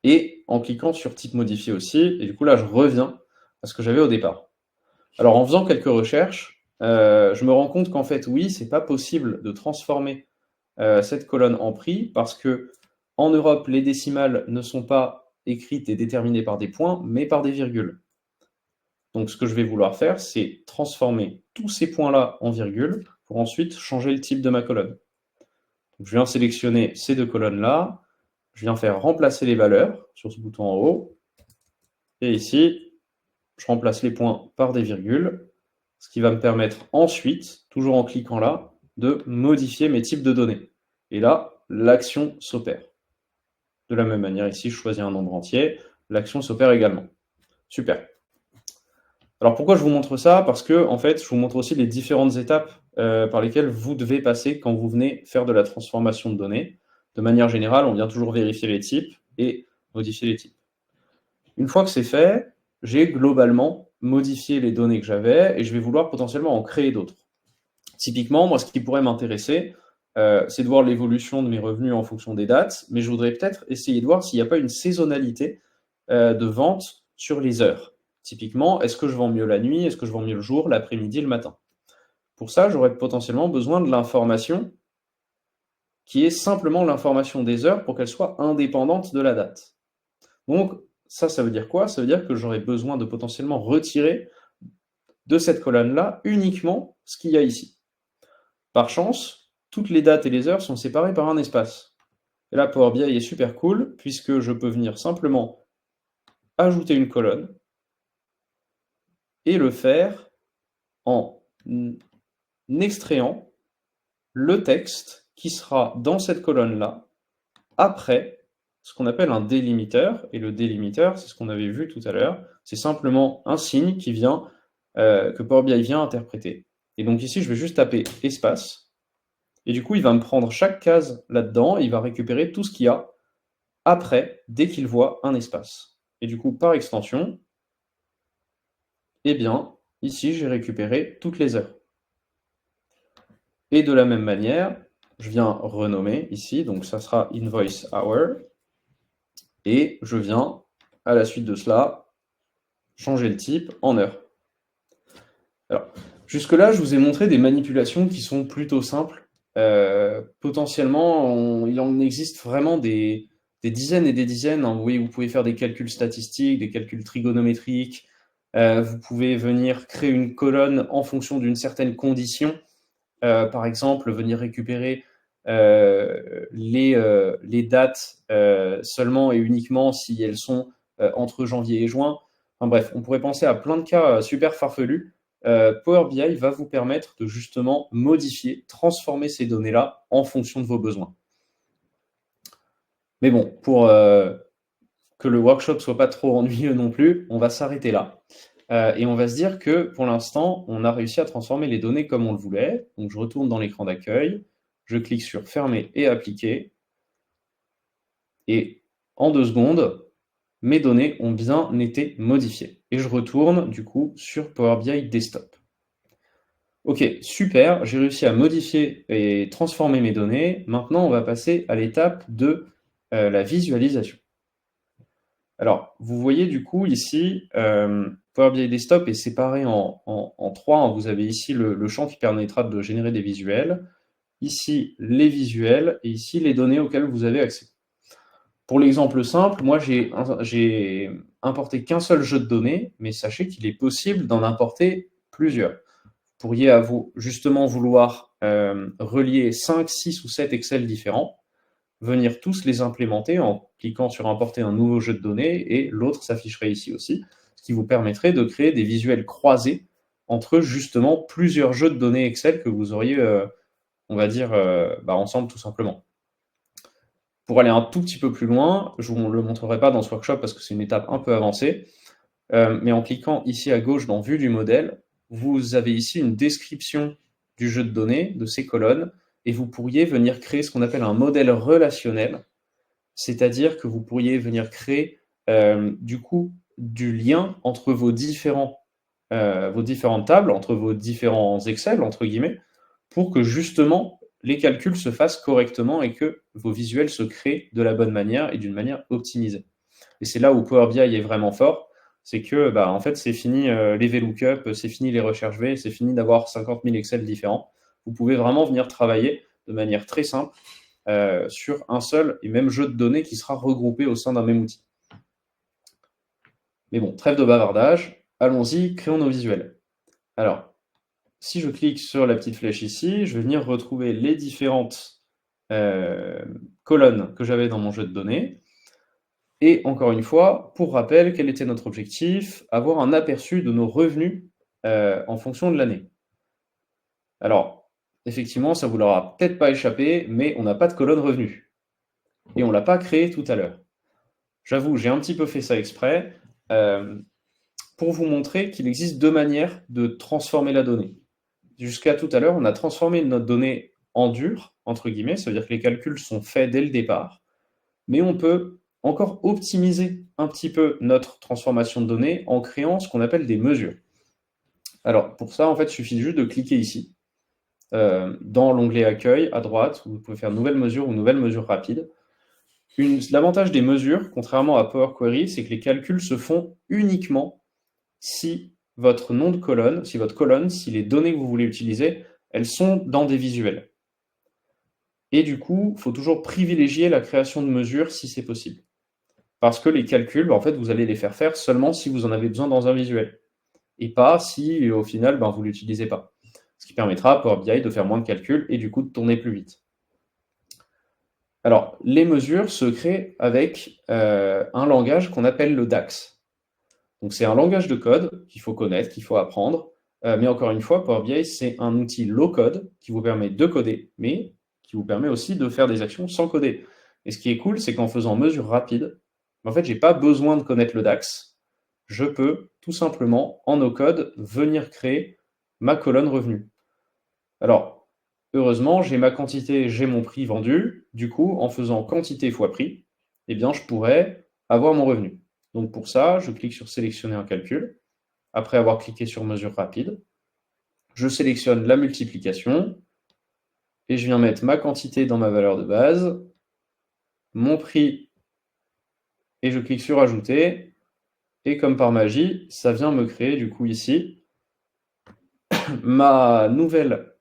et en cliquant sur type modifié aussi. Et du coup là, je reviens à ce que j'avais au départ. Alors en faisant quelques recherches, je me rends compte qu'en fait, oui, c'est pas possible de transformer cette colonne en prix parce que en Europe, les décimales ne sont pas écrites et déterminées par des points, mais par des virgules. Donc ce que je vais vouloir faire, c'est transformer tous ces points-là en virgules pour ensuite changer le type de ma colonne. Donc, je viens sélectionner ces deux colonnes-là, je viens faire remplacer les valeurs sur ce bouton en haut, et ici, je remplace les points par des virgules, ce qui va me permettre ensuite, toujours en cliquant là, de modifier mes types de données. Et là, l'action s'opère. De la même manière, ici, je choisis un nombre entier, l'action s'opère également. Super. Alors pourquoi je vous montre ça? Parce que en fait, je vous montre aussi les différentes étapes par lesquelles vous devez passer quand vous venez faire de la transformation de données. De manière générale, on vient toujours vérifier les types et modifier les types. Une fois que c'est fait, j'ai globalement modifié les données que j'avais et je vais vouloir potentiellement en créer d'autres. Typiquement, moi, ce qui pourrait m'intéresser, c'est de voir l'évolution de mes revenus en fonction des dates, mais je voudrais peut-être essayer de voir s'il n'y a pas une saisonnalité de vente sur les heures. Typiquement, est-ce que je vends mieux la nuit, est-ce que je vends mieux le jour, l'après-midi, le matin? Pour ça, j'aurais potentiellement besoin de l'information qui est simplement l'information des heures pour qu'elle soit indépendante de la date. Donc, ça veut dire quoi? Ça veut dire que j'aurais besoin de potentiellement retirer de cette colonne-là uniquement ce qu'il y a ici. Par chance, toutes les dates et les heures sont séparées par un espace. Et là, Power BI est super cool, puisque je peux venir simplement ajouter une colonne et le faire en extrayant le texte qui sera dans cette colonne-là après ce qu'on appelle un délimiteur. Et le délimiteur, c'est ce qu'on avait vu tout à l'heure, c'est simplement un signe qui vient, que Power BI vient interpréter. Et donc ici, je vais juste taper espace. Et du coup, il va me prendre chaque case là-dedans et il va récupérer tout ce qu'il y a après, dès qu'il voit un espace. Et du coup, par extension, eh bien, ici, j'ai récupéré toutes les heures. Et de la même manière, je viens renommer ici, donc ça sera invoice hour, et je viens, à la suite de cela, changer le type en heure. Alors, jusque-là, je vous ai montré des manipulations qui sont plutôt simples. Potentiellement, il en existe vraiment des dizaines et des dizaines, hein. Vous pouvez faire des calculs statistiques, des calculs trigonométriques, vous pouvez venir créer une colonne en fonction d'une certaine condition. Par exemple, venir récupérer les dates seulement et uniquement si elles sont entre janvier et juin. Enfin bref, on pourrait penser à plein de cas super farfelus. Power BI va vous permettre de justement modifier, transformer ces données-là en fonction de vos besoins. Mais bon, pour que le workshop soit pas trop ennuyeux non plus, on va s'arrêter là. Et on va se dire que pour l'instant, on a réussi à transformer les données comme on le voulait. Donc je retourne dans l'écran d'accueil, je clique sur Fermer et Appliquer. Et en 2 secondes, mes données ont bien été modifiées. Et je retourne du coup sur Power BI Desktop. Ok, super, j'ai réussi à modifier et transformer mes données. Maintenant, on va passer à l'étape de la visualisation. Alors, vous voyez du coup ici, Power BI Desktop est séparé en 3. Hein. Vous avez ici le champ qui permettra de générer des visuels, ici les visuels et ici les données auxquelles vous avez accès. Pour l'exemple simple, moi j'ai importé qu'un seul jeu de données, mais sachez qu'il est possible d'en importer plusieurs. Vous pourriez justement vouloir relier 5, 6 ou 7 Excel différents, venir tous les implémenter en cliquant sur importer un nouveau jeu de données et l'autre s'afficherait ici aussi, ce qui vous permettrait de créer des visuels croisés entre justement plusieurs jeux de données Excel que vous auriez, on va dire, ensemble tout simplement. Pour aller un tout petit peu plus loin, je ne vous le montrerai pas dans ce workshop parce que c'est une étape un peu avancée, mais en cliquant ici à gauche dans Vue du modèle, vous avez ici une description du jeu de données, de ces colonnes, et vous pourriez venir créer ce qu'on appelle un modèle relationnel, c'est-à-dire que vous pourriez venir créer du coup du lien entre vos différentes tables, entre vos différents Excel, entre guillemets, pour que justement les calculs se fassent correctement et que vos visuels se créent de la bonne manière et d'une manière optimisée. Et c'est là où Power BI est vraiment fort, c'est que en fait, c'est fini les VLOOKUP, c'est fini les recherches V, c'est fini d'avoir 50 000 Excel différents. Vous pouvez vraiment venir travailler de manière très simple sur un seul et même jeu de données qui sera regroupé au sein d'un même outil. Mais bon, trêve de bavardage, allons-y, créons nos visuels. Alors, si je clique sur la petite flèche ici, je vais venir retrouver les différentes colonnes que j'avais dans mon jeu de données. Et encore une fois, pour rappel, quel était notre objectif? Avoir un aperçu de nos revenus en fonction de l'année. Alors, effectivement, ça vous l'aura peut-être pas échappé, mais on n'a pas de colonne revenus. Et on ne l'a pas créé tout à l'heure. J'avoue, j'ai un petit peu fait ça exprès pour vous montrer qu'il existe deux manières de transformer la donnée. Jusqu'à tout à l'heure, on a transformé notre donnée en dur, entre guillemets, ça veut dire que les calculs sont faits dès le départ, mais on peut encore optimiser un petit peu notre transformation de données en créant ce qu'on appelle des mesures. Alors, pour ça, en fait, il suffit juste de cliquer ici, dans l'onglet Accueil, à droite, où vous pouvez faire Nouvelle mesure ou Nouvelle mesure rapide. L'avantage des mesures, contrairement à Power Query, c'est que les calculs se font uniquement si votre nom de colonne, si les données que vous voulez utiliser, elles sont dans des visuels. Et du coup, il faut toujours privilégier la création de mesures si c'est possible. Parce que les calculs, en fait, vous allez les faire seulement si vous en avez besoin dans un visuel. Et pas si, au final, vous ne l'utilisez pas. Ce qui permettra à Power BI de faire moins de calculs et du coup de tourner plus vite. Alors, les mesures se créent avec un langage qu'on appelle le DAX. Donc, c'est un langage de code qu'il faut connaître, qu'il faut apprendre. Mais encore une fois, Power BI, c'est un outil low-code qui vous permet de coder, mais qui vous permet aussi de faire des actions sans coder. Et ce qui est cool, c'est qu'en faisant mesure rapide, en fait, je n'ai pas besoin de connaître le DAX. Je peux tout simplement, en no-code, venir créer ma colonne revenu. Alors, heureusement, j'ai ma quantité, j'ai mon prix vendu. Du coup, en faisant quantité fois prix, eh bien, je pourrais avoir mon revenu. Donc pour ça, je clique sur sélectionner un calcul. Après avoir cliqué sur mesure rapide, je sélectionne la multiplication et je viens mettre ma quantité dans ma valeur de base, mon prix, et je clique sur ajouter. Et comme par magie, ça vient me créer du coup ici ma nouvelle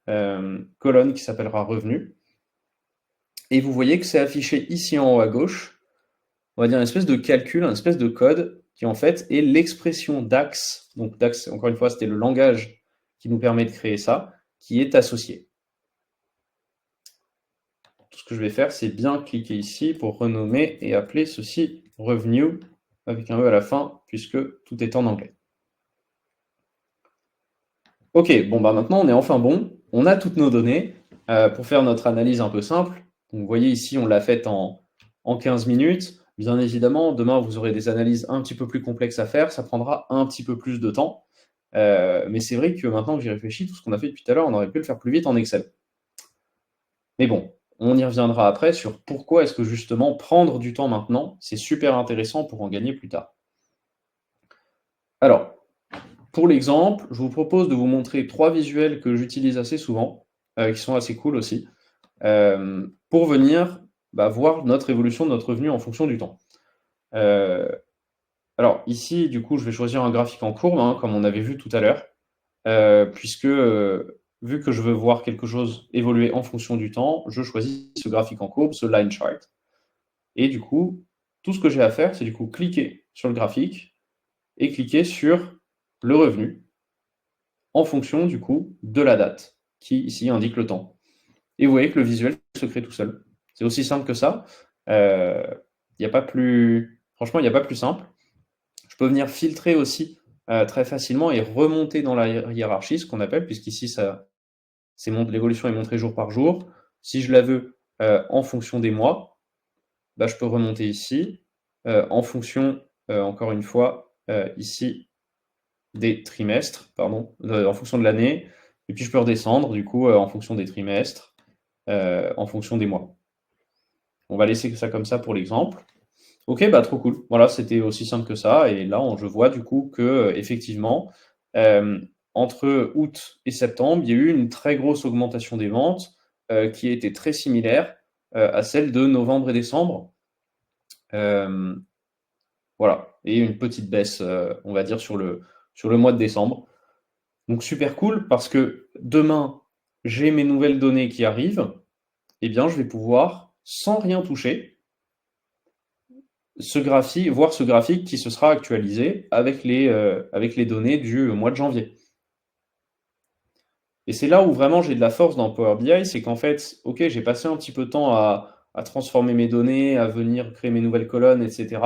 colonne qui s'appellera revenu. Et vous voyez que c'est affiché ici en haut à gauche, on va dire une espèce de calcul, une espèce de code qui en fait est l'expression DAX. Donc DAX, encore une fois, c'était le langage qui nous permet de créer ça, qui est associé. Tout ce que je vais faire, c'est bien cliquer ici pour renommer et appeler ceci Revenue avec un E à la fin, puisque tout est en anglais. Ok, bon maintenant on est enfin bon, on a toutes nos données pour faire notre analyse un peu simple. Donc, vous voyez ici, on l'a faite en 15 minutes. Bien évidemment, demain vous aurez des analyses un petit peu plus complexes à faire, ça prendra un petit peu plus de temps. Mais c'est vrai que maintenant que j'y réfléchis, tout ce qu'on a fait depuis tout à l'heure, on aurait pu le faire plus vite en Excel. Mais bon, on y reviendra après sur pourquoi est-ce que justement prendre du temps maintenant, c'est super intéressant pour en gagner plus tard. Alors, pour l'exemple, je vous propose de vous montrer 3 visuels que j'utilise assez souvent, qui sont assez cool aussi, pour venir voir notre évolution de notre revenu en fonction du temps. Alors ici, du coup, je vais choisir un graphique en courbe, comme on avait vu tout à l'heure, puisque vu que je veux voir quelque chose évoluer en fonction du temps, je choisis ce graphique en courbe, ce line chart. Et du coup, tout ce que j'ai à faire, c'est du coup cliquer sur le graphique et cliquer sur le revenu en fonction du coup de la date qui ici indique le temps. Et vous voyez que le visuel se crée tout seul. C'est aussi simple que ça. Il n'y a pas plus... Franchement, il n'y a pas plus simple. Je peux venir filtrer aussi très facilement et remonter dans la hiérarchie, ce qu'on appelle, puisqu'ici, l'évolution est montrée jour par jour. Si je la veux en fonction des mois, bah, je peux remonter ici en fonction, encore une fois, ici des trimestres, pardon, en fonction de l'année. Et puis je peux redescendre du coup en fonction des trimestres, en fonction des mois. On va laisser ça comme ça pour l'exemple. Ok, bah trop cool. Voilà, c'était aussi simple que ça. Et là, je vois du coup que effectivement, euh, entre août et septembre, il y a eu une très grosse augmentation des ventes qui était très similaire à celle de novembre et décembre. Euh, voilà, et une petite baisse, on va dire, sur le mois de décembre. Donc super cool parce que demain, j'ai mes nouvelles données qui arrivent. Eh bien, je vais pouvoir, sans rien toucher, voir ce graphique qui se sera actualisé avec les données du mois de janvier. Et c'est là où vraiment j'ai de la force dans Power BI, c'est qu'en fait, ok, j'ai passé un petit peu de temps à transformer mes données, à venir créer mes nouvelles colonnes, etc.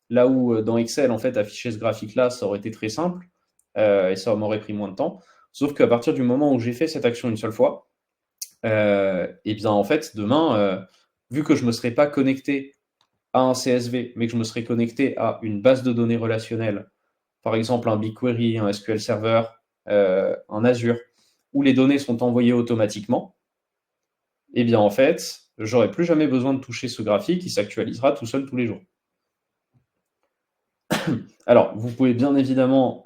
Là où dans Excel, en fait, afficher ce graphique-là, ça aurait été très simple et ça m'aurait pris moins de temps. Sauf qu'à partir du moment où j'ai fait cette action une seule fois, et bien en fait, demain, vu que je ne me serais pas connecté à un CSV, mais que je me serais connecté à une base de données relationnelle, par exemple un BigQuery, un SQL Server, un Azure, où les données sont envoyées automatiquement, et bien en fait, j'aurai plus jamais besoin de toucher ce graphique, il s'actualisera tout seul tous les jours. Alors, vous pouvez bien évidemment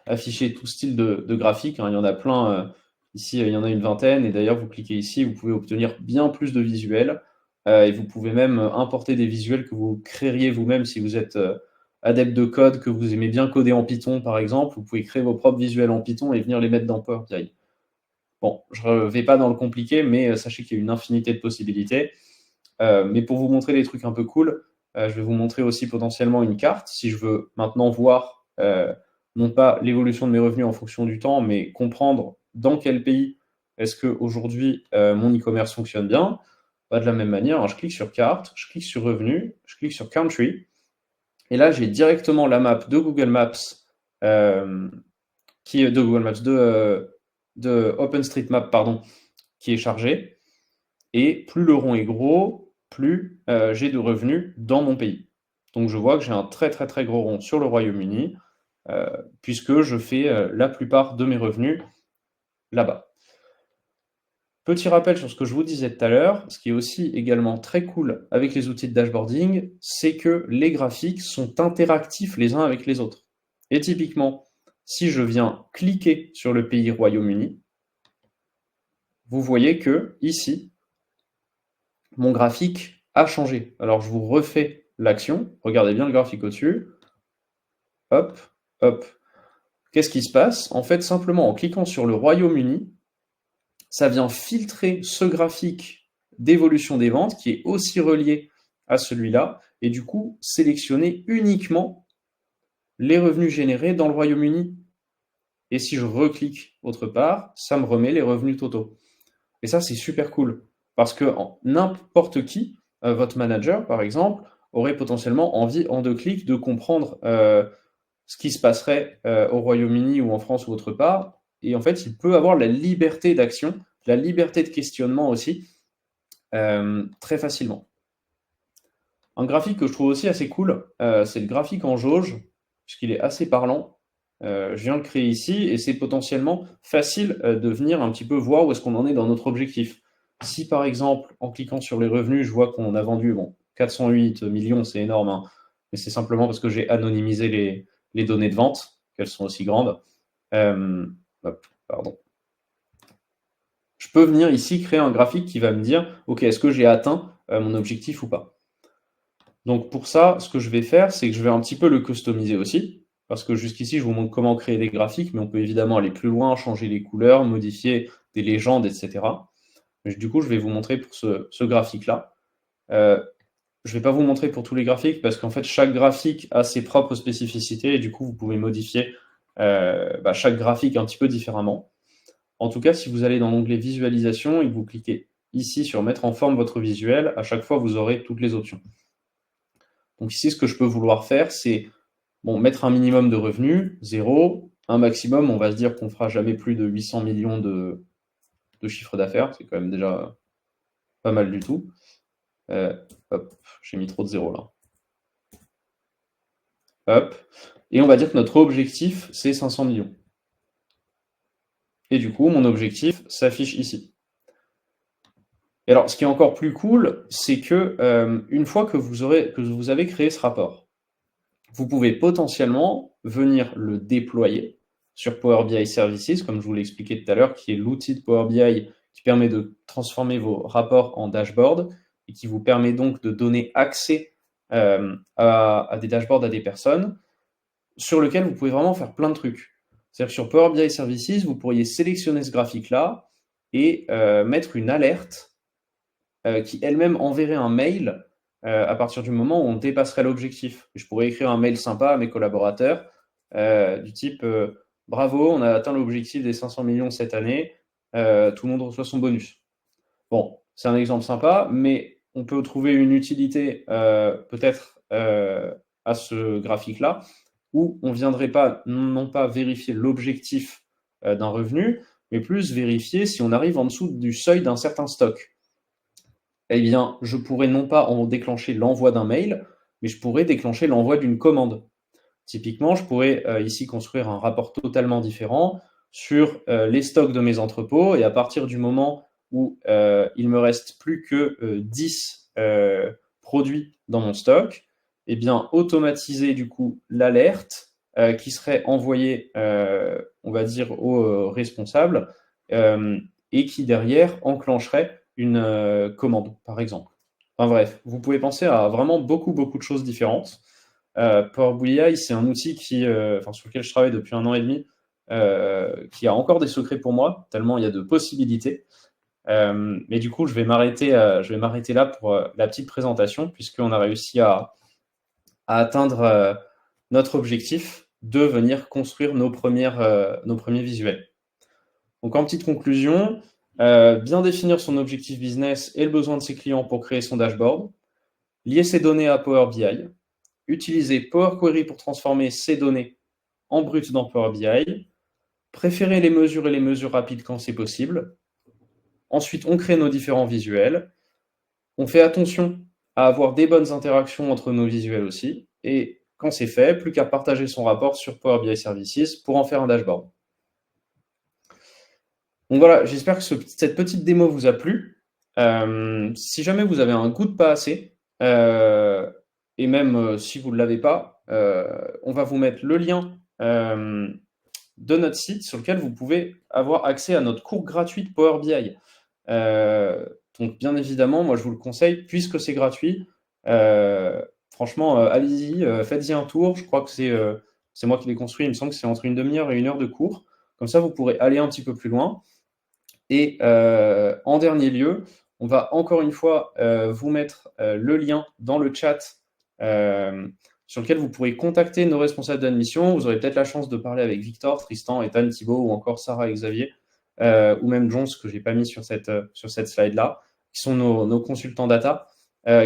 afficher tout style de graphique, hein, il y en a plein, ici il y en a une vingtaine, et d'ailleurs vous cliquez ici, vous pouvez obtenir bien plus de visuels, et vous pouvez même importer des visuels que vous créeriez vous-même si vous êtes adepte de code, que vous aimez bien coder en Python par exemple, vous pouvez créer vos propres visuels en Python et venir les mettre dans Power BI. Bon, je ne vais pas dans le compliqué, mais sachez qu'il y a une infinité de possibilités. Mais pour vous montrer des trucs un peu cool, je vais vous montrer aussi potentiellement une carte. Si je veux maintenant voir non pas l'évolution de mes revenus en fonction du temps, mais comprendre dans quel pays est-ce qu'aujourd'hui mon e-commerce fonctionne bien, bah, de la même manière, hein, je clique sur carte, je clique sur revenus, je clique sur country, et là j'ai directement la map de Google Maps, qui est de Google Maps, de OpenStreetMap, pardon, qui est chargée. Et plus le rond est gros, plus j'ai de revenus dans mon pays. Donc je vois que j'ai un très très très gros rond sur le Royaume-Uni, puisque je fais la plupart de mes revenus là-bas. Petit rappel sur ce que je vous disais tout à l'heure, ce qui est aussi également très cool avec les outils de dashboarding, c'est que les graphiques sont interactifs les uns avec les autres. Et typiquement, si je viens cliquer sur le pays Royaume-Uni, vous voyez que ici, mon graphique a changé. Alors je vous refais l'action, regardez bien le graphique au-dessus, hop, hop. Qu'est-ce qui se passe? En fait, simplement en cliquant sur le Royaume-Uni, ça vient filtrer ce graphique d'évolution des ventes qui est aussi relié à celui-là, et du coup sélectionner uniquement les revenus générés dans le Royaume-Uni. Et si je reclique autre part, ça me remet les revenus totaux. Et ça, c'est super cool, parce que n'importe qui, votre manager par exemple, aurait potentiellement envie en 2 clics de comprendre ce qui se passerait au Royaume-Uni ou en France ou autre part. Et en fait, il peut avoir la liberté d'action, la liberté de questionnement aussi, très facilement. Un graphique que je trouve aussi assez cool, c'est le graphique en jauge, puisqu'il est assez parlant. Je viens le créer ici et c'est potentiellement facile de venir un petit peu voir où est-ce qu'on en est dans notre objectif. Si par exemple, en cliquant sur les revenus, je vois qu'on a vendu 408 millions, c'est énorme, hein, mais c'est simplement parce que j'ai anonymisé les données de vente, qu'elles sont aussi grandes. Hop, pardon. Je peux venir ici créer un graphique qui va me dire, ok, est-ce que j'ai atteint mon objectif ou pas? Donc pour ça, ce que je vais faire, c'est que je vais un petit peu le customiser aussi, parce que jusqu'ici, je vous montre comment créer des graphiques, mais on peut évidemment aller plus loin, changer les couleurs, modifier des légendes, etc. Mais du coup, je vais vous montrer pour ce graphique-là. Je ne vais pas vous montrer pour tous les graphiques, parce qu'en fait, chaque graphique a ses propres spécificités, et du coup, vous pouvez modifier chaque graphique un petit peu différemment. En tout cas, si vous allez dans l'onglet visualisation et que vous cliquez ici sur mettre en forme votre visuel, à chaque fois, vous aurez toutes les options. Donc ici, ce que je peux vouloir faire, c'est mettre un minimum de revenus, 0, un maximum, on va se dire qu'on ne fera jamais plus de 800 millions de chiffre d'affaires, c'est quand même déjà pas mal du tout. Hop, j'ai mis trop de zéros là. Hop. Et on va dire que notre objectif, c'est 500 millions. Et du coup, mon objectif s'affiche ici. Et alors, ce qui est encore plus cool, c'est que une fois que vous avez créé ce rapport, vous pouvez potentiellement venir le déployer sur Power BI Services, comme je vous l'ai expliqué tout à l'heure, qui est l'outil de Power BI qui permet de transformer vos rapports en dashboard et qui vous permet donc de donner accès à des dashboards à des personnes sur lesquels vous pouvez vraiment faire plein de trucs. C'est-à-dire que sur Power BI Services, vous pourriez sélectionner ce graphique-là et mettre une alerte qui elle-même enverrait un mail à partir du moment où on dépasserait l'objectif. Je pourrais écrire un mail sympa à mes collaborateurs du type bravo, on a atteint l'objectif des 500 millions cette année, tout le monde reçoit son bonus. Bon, c'est un exemple sympa, mais on peut trouver une utilité peut-être à ce graphique-là où on ne viendrait pas, non pas vérifier l'objectif d'un revenu, mais plus vérifier si on arrive en dessous du seuil d'un certain stock. Eh bien, je pourrais non pas en déclencher l'envoi d'un mail, mais je pourrais déclencher l'envoi d'une commande. Typiquement, je pourrais ici construire un rapport totalement différent sur les stocks de mes entrepôts et à partir du moment où il me reste plus que 10 produits dans mon stock, eh bien, automatiser du coup l'alerte qui serait envoyée, on va dire, au responsable et qui derrière enclencherait une commande, par exemple. Enfin bref, vous pouvez penser à vraiment beaucoup de choses différentes. Power BI, c'est un outil sur lequel je travaille depuis 1 an et demi, qui a encore des secrets pour moi, tellement il y a de possibilités. Mais du coup, je vais m'arrêter là pour la petite présentation, puisqu'on a réussi à atteindre notre objectif de venir construire nos premiers visuels. Donc en petite conclusion, bien définir son objectif business et le besoin de ses clients pour créer son dashboard, lier ses données à Power BI, utiliser Power Query pour transformer ces données en brut dans Power BI, préférer les mesures et les mesures rapides quand c'est possible. Ensuite, on crée nos différents visuels. On fait attention à avoir des bonnes interactions entre nos visuels aussi. Et quand c'est fait, plus qu'à partager son rapport sur Power BI Services pour en faire un dashboard. Donc voilà, j'espère que cette petite démo vous a plu. Si jamais vous avez un goût de pas assez, et même si vous ne l'avez pas, on va vous mettre le lien de notre site sur lequel vous pouvez avoir accès à notre cours gratuit de Power BI. Donc bien évidemment, moi je vous le conseille, puisque c'est gratuit. Franchement, allez-y, faites-y un tour. Je crois que c'est moi qui l'ai construit. Il me semble que c'est entre une demi-heure et 1 heure de cours. Comme ça, vous pourrez aller un petit peu plus loin. Et en dernier lieu, on va encore une fois vous mettre le lien dans le chat sur lequel vous pourrez contacter nos responsables d'admission. Vous aurez peut-être la chance de parler avec Victor, Tristan, Ethan, Thibaut ou encore Sarah et Xavier, ou même Jones, que je n'ai pas mis sur cette slide-là, qui sont nos consultants data,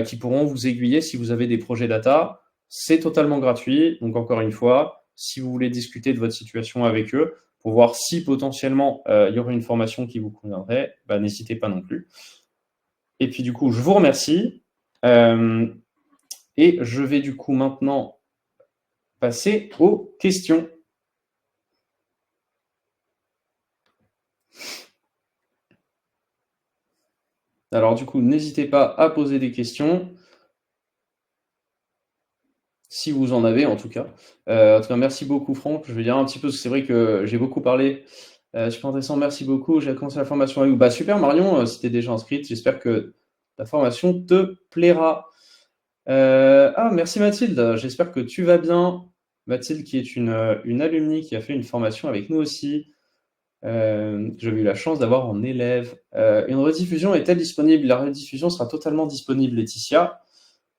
qui pourront vous aiguiller si vous avez des projets data. C'est totalement gratuit. Donc encore une fois, si vous voulez discuter de votre situation avec eux, pour voir si potentiellement il y aurait une formation qui vous conviendrait, bah, n'hésitez pas non plus. Et puis du coup, je vous remercie. Et je vais du coup maintenant passer aux questions. Alors du coup, n'hésitez pas à poser des questions. Si vous en avez en tout cas. En tout cas, merci beaucoup Franck. Je vais dire un petit peu, parce que c'est vrai que j'ai beaucoup parlé. Super intéressant, merci beaucoup. J'ai commencé la formation avec vous. Bah, super Marion, si tu es déjà inscrite, j'espère que la formation te plaira. Merci Mathilde, j'espère que tu vas bien. Mathilde qui est une alumni qui a fait une formation avec nous aussi, que j'ai eu la chance d'avoir en élève. Une rediffusion est-elle disponible? La rediffusion sera totalement disponible, Laetitia.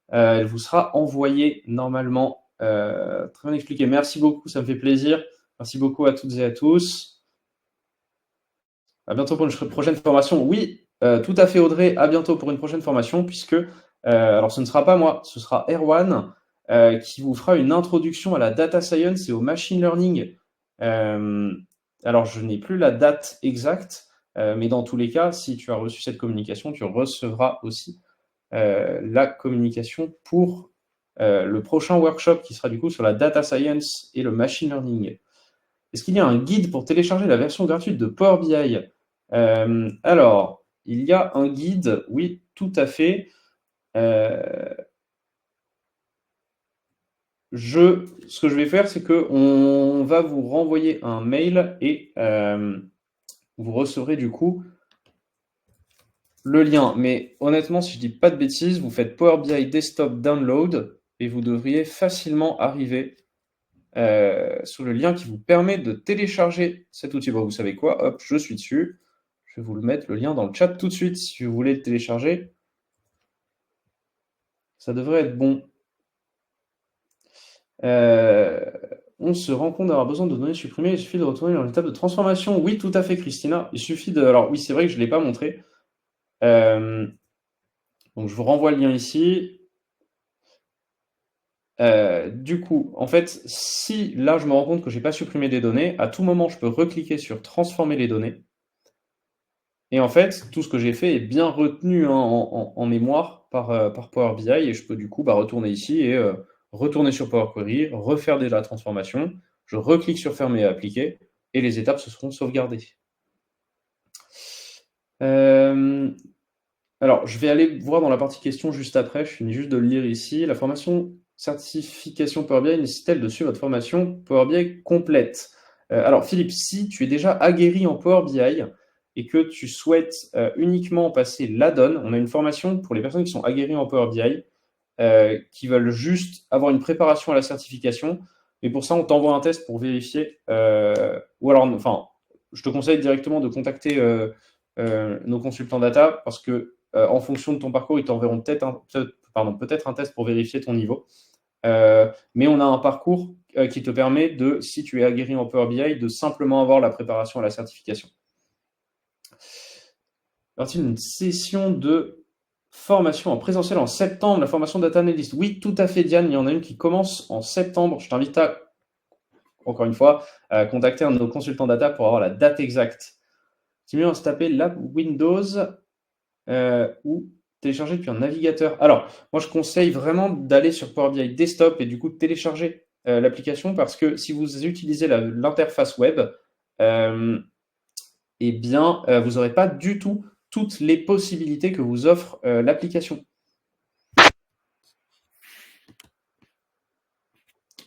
Elle vous sera envoyée normalement. Très bien expliqué. Merci beaucoup, ça me fait plaisir. Merci beaucoup à toutes et à tous. À bientôt pour une prochaine formation. Oui, tout à fait Audrey, à bientôt pour une prochaine formation, puisque, alors ce ne sera pas moi, ce sera Erwan, qui vous fera une introduction à la data science et au machine learning. Alors je n'ai plus la date exacte, mais dans tous les cas, si tu as reçu cette communication, tu recevras aussi la communication pour le prochain workshop qui sera du coup sur la data science et le machine learning. Est-ce qu'il y a un guide pour télécharger la version gratuite de Power BI? Alors, il y a un guide, oui, tout à fait. Ce que je vais faire, c'est qu'on va vous renvoyer un mail et vous recevrez du coup le lien. Mais honnêtement, si je dis pas de bêtises, vous faites Power BI Desktop Download et vous devriez facilement arriver sur le lien qui vous permet de télécharger cet outil. Bon, vous savez quoi? Hop, je suis dessus. Je vais vous le mettre, le lien dans le chat tout de suite si vous voulez le télécharger. Ça devrait être bon. On se rend compte d'avoir besoin de données supprimées. Il suffit de retourner dans l'étape de transformation. Oui, tout à fait, Christina. Il suffit de. Alors, oui, c'est vrai que je ne l'ai pas montré. Donc, je vous renvoie le lien ici. Du coup, en fait, si là, je me rends compte que je n'ai pas supprimé des données, à tout moment, je peux recliquer sur transformer les données. Et en fait, tout ce que j'ai fait est bien retenu en mémoire par Power BI et je peux du coup retourner ici et retourner sur Power Query, refaire déjà la transformation. Je reclique sur fermer et appliquer et les étapes se seront sauvegardées. Alors, je vais aller voir dans la partie questions juste après. Je finis juste de le lire ici. La formation certification Power BI nécessite-t-elle de suivre votre formation Power BI complète? Alors, Philippe, si tu es déjà aguerri en Power BI et que tu souhaites uniquement passer l'add-on, on a une formation pour les personnes qui sont aguerries en Power BI, qui veulent juste avoir une préparation à la certification. Et pour ça, on t'envoie un test pour vérifier. Ou alors, enfin, je te conseille directement de contacter nos consultants data parce que en fonction de ton parcours, ils t'enverront peut-être un test pour vérifier ton niveau. Mais on a un parcours qui te permet de, si tu es aguerri en Power BI, de simplement avoir la préparation à la certification. Y aura-t-il une session de formation en présentiel en septembre, la formation Data Analyst? Oui, tout à fait, Diane. Il y en a une qui commence en septembre. Je t'invite à, encore une fois, contacter un de nos consultants data pour avoir la date exacte. C'est mieux de se taper l'app Windows ou télécharger depuis un navigateur. Alors, moi, je conseille vraiment d'aller sur Power BI Desktop et du coup de télécharger l'application parce que si vous utilisez l'interface web, eh bien, vous n'aurez pas du tout toutes les possibilités que vous offre l'application.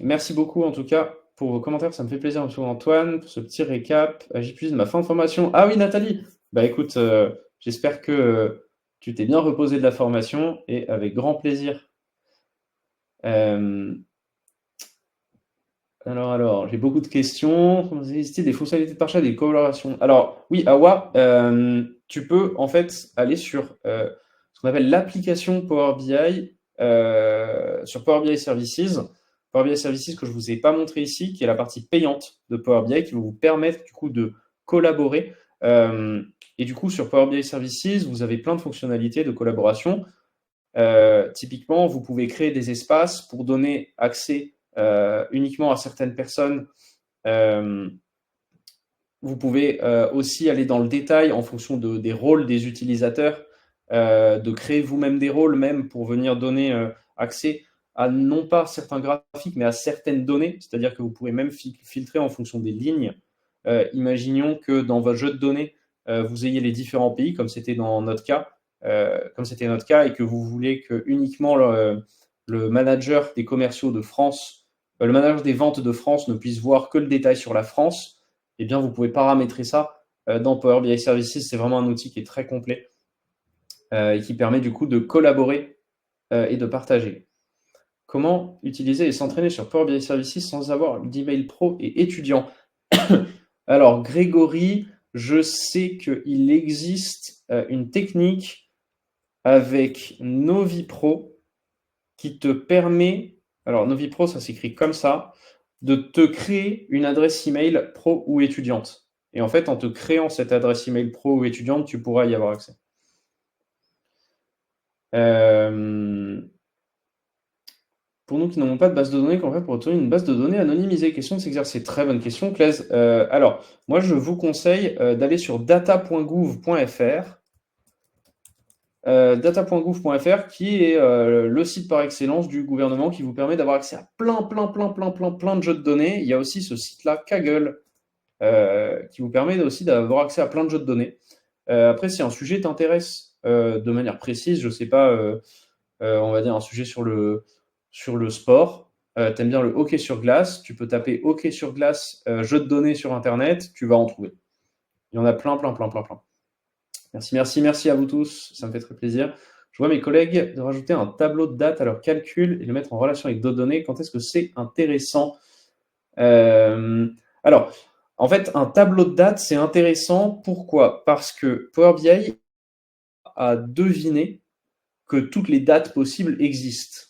Merci beaucoup en tout cas pour vos commentaires, ça me fait plaisir, monsieur Antoine, pour ce petit récap. J'épuise ma fin de formation. Ah oui, Nathalie, bah écoute, j'espère que tu t'es bien reposé de la formation et avec grand plaisir. Alors, j'ai beaucoup de questions. Comment existe des fonctionnalités de partage et des collaborations? Alors, oui, Awa, tu peux en fait aller sur ce qu'on appelle l'application Power BI, sur Power BI Services. Power BI Services que je ne vous ai pas montré ici, qui est la partie payante de Power BI, qui va vous permettre du coup de collaborer. Et du coup, sur Power BI Services, vous avez plein de fonctionnalités de collaboration. Typiquement, vous pouvez créer des espaces pour donner accès uniquement à certaines personnes. Vous pouvez aussi aller dans le détail en fonction des rôles des utilisateurs, de créer vous-même des rôles même pour venir donner accès à non pas certains graphiques, mais à certaines données. C'est-à-dire que vous pouvez même filtrer en fonction des lignes. Imaginons que dans votre jeu de données, vous ayez les différents pays, comme c'était notre cas, et que vous voulez que uniquement le manager des commerciaux de France, le manager des ventes de France ne puisse voir que le détail sur la France, eh bien, vous pouvez paramétrer ça dans Power BI Services. C'est vraiment un outil qui est très complet et qui permet du coup de collaborer et de partager. Comment utiliser et s'entraîner sur Power BI Services sans avoir d'email pro et étudiant? Alors, Grégory, je sais qu'il existe une technique avec NoviPro qui te permet, alors NoviPro, ça s'écrit comme ça, de te créer une adresse email pro ou étudiante. Et en fait, en te créant cette adresse email pro ou étudiante, tu pourras y avoir accès. Pour nous qui n'avons pas de base de données, comment faire pour obtenir une base de données anonymisée? Question de s'exercer. Très bonne question, Claise. Alors, moi, je vous conseille d'aller sur data.gouv.fr. data.gouv.fr qui est le site par excellence du gouvernement qui vous permet d'avoir accès à plein de jeux de données. Il y a aussi ce site-là, Kaggle, qui vous permet aussi d'avoir accès à plein de jeux de données. Après, si un sujet t'intéresse de manière précise, je sais pas, on va dire un sujet sur le sport, t'aimes bien le hockey sur glace, tu peux taper hockey sur glace, jeux de données sur Internet, tu vas en trouver. Il y en a plein. Merci à vous tous, ça me fait très plaisir. Je vois mes collègues de rajouter un tableau de date à leur calcul et le mettre en relation avec d'autres données. Quand est-ce que c'est intéressant? Alors, en fait, un tableau de date, c'est intéressant. Pourquoi? Parce que Power BI a deviné que toutes les dates possibles existent.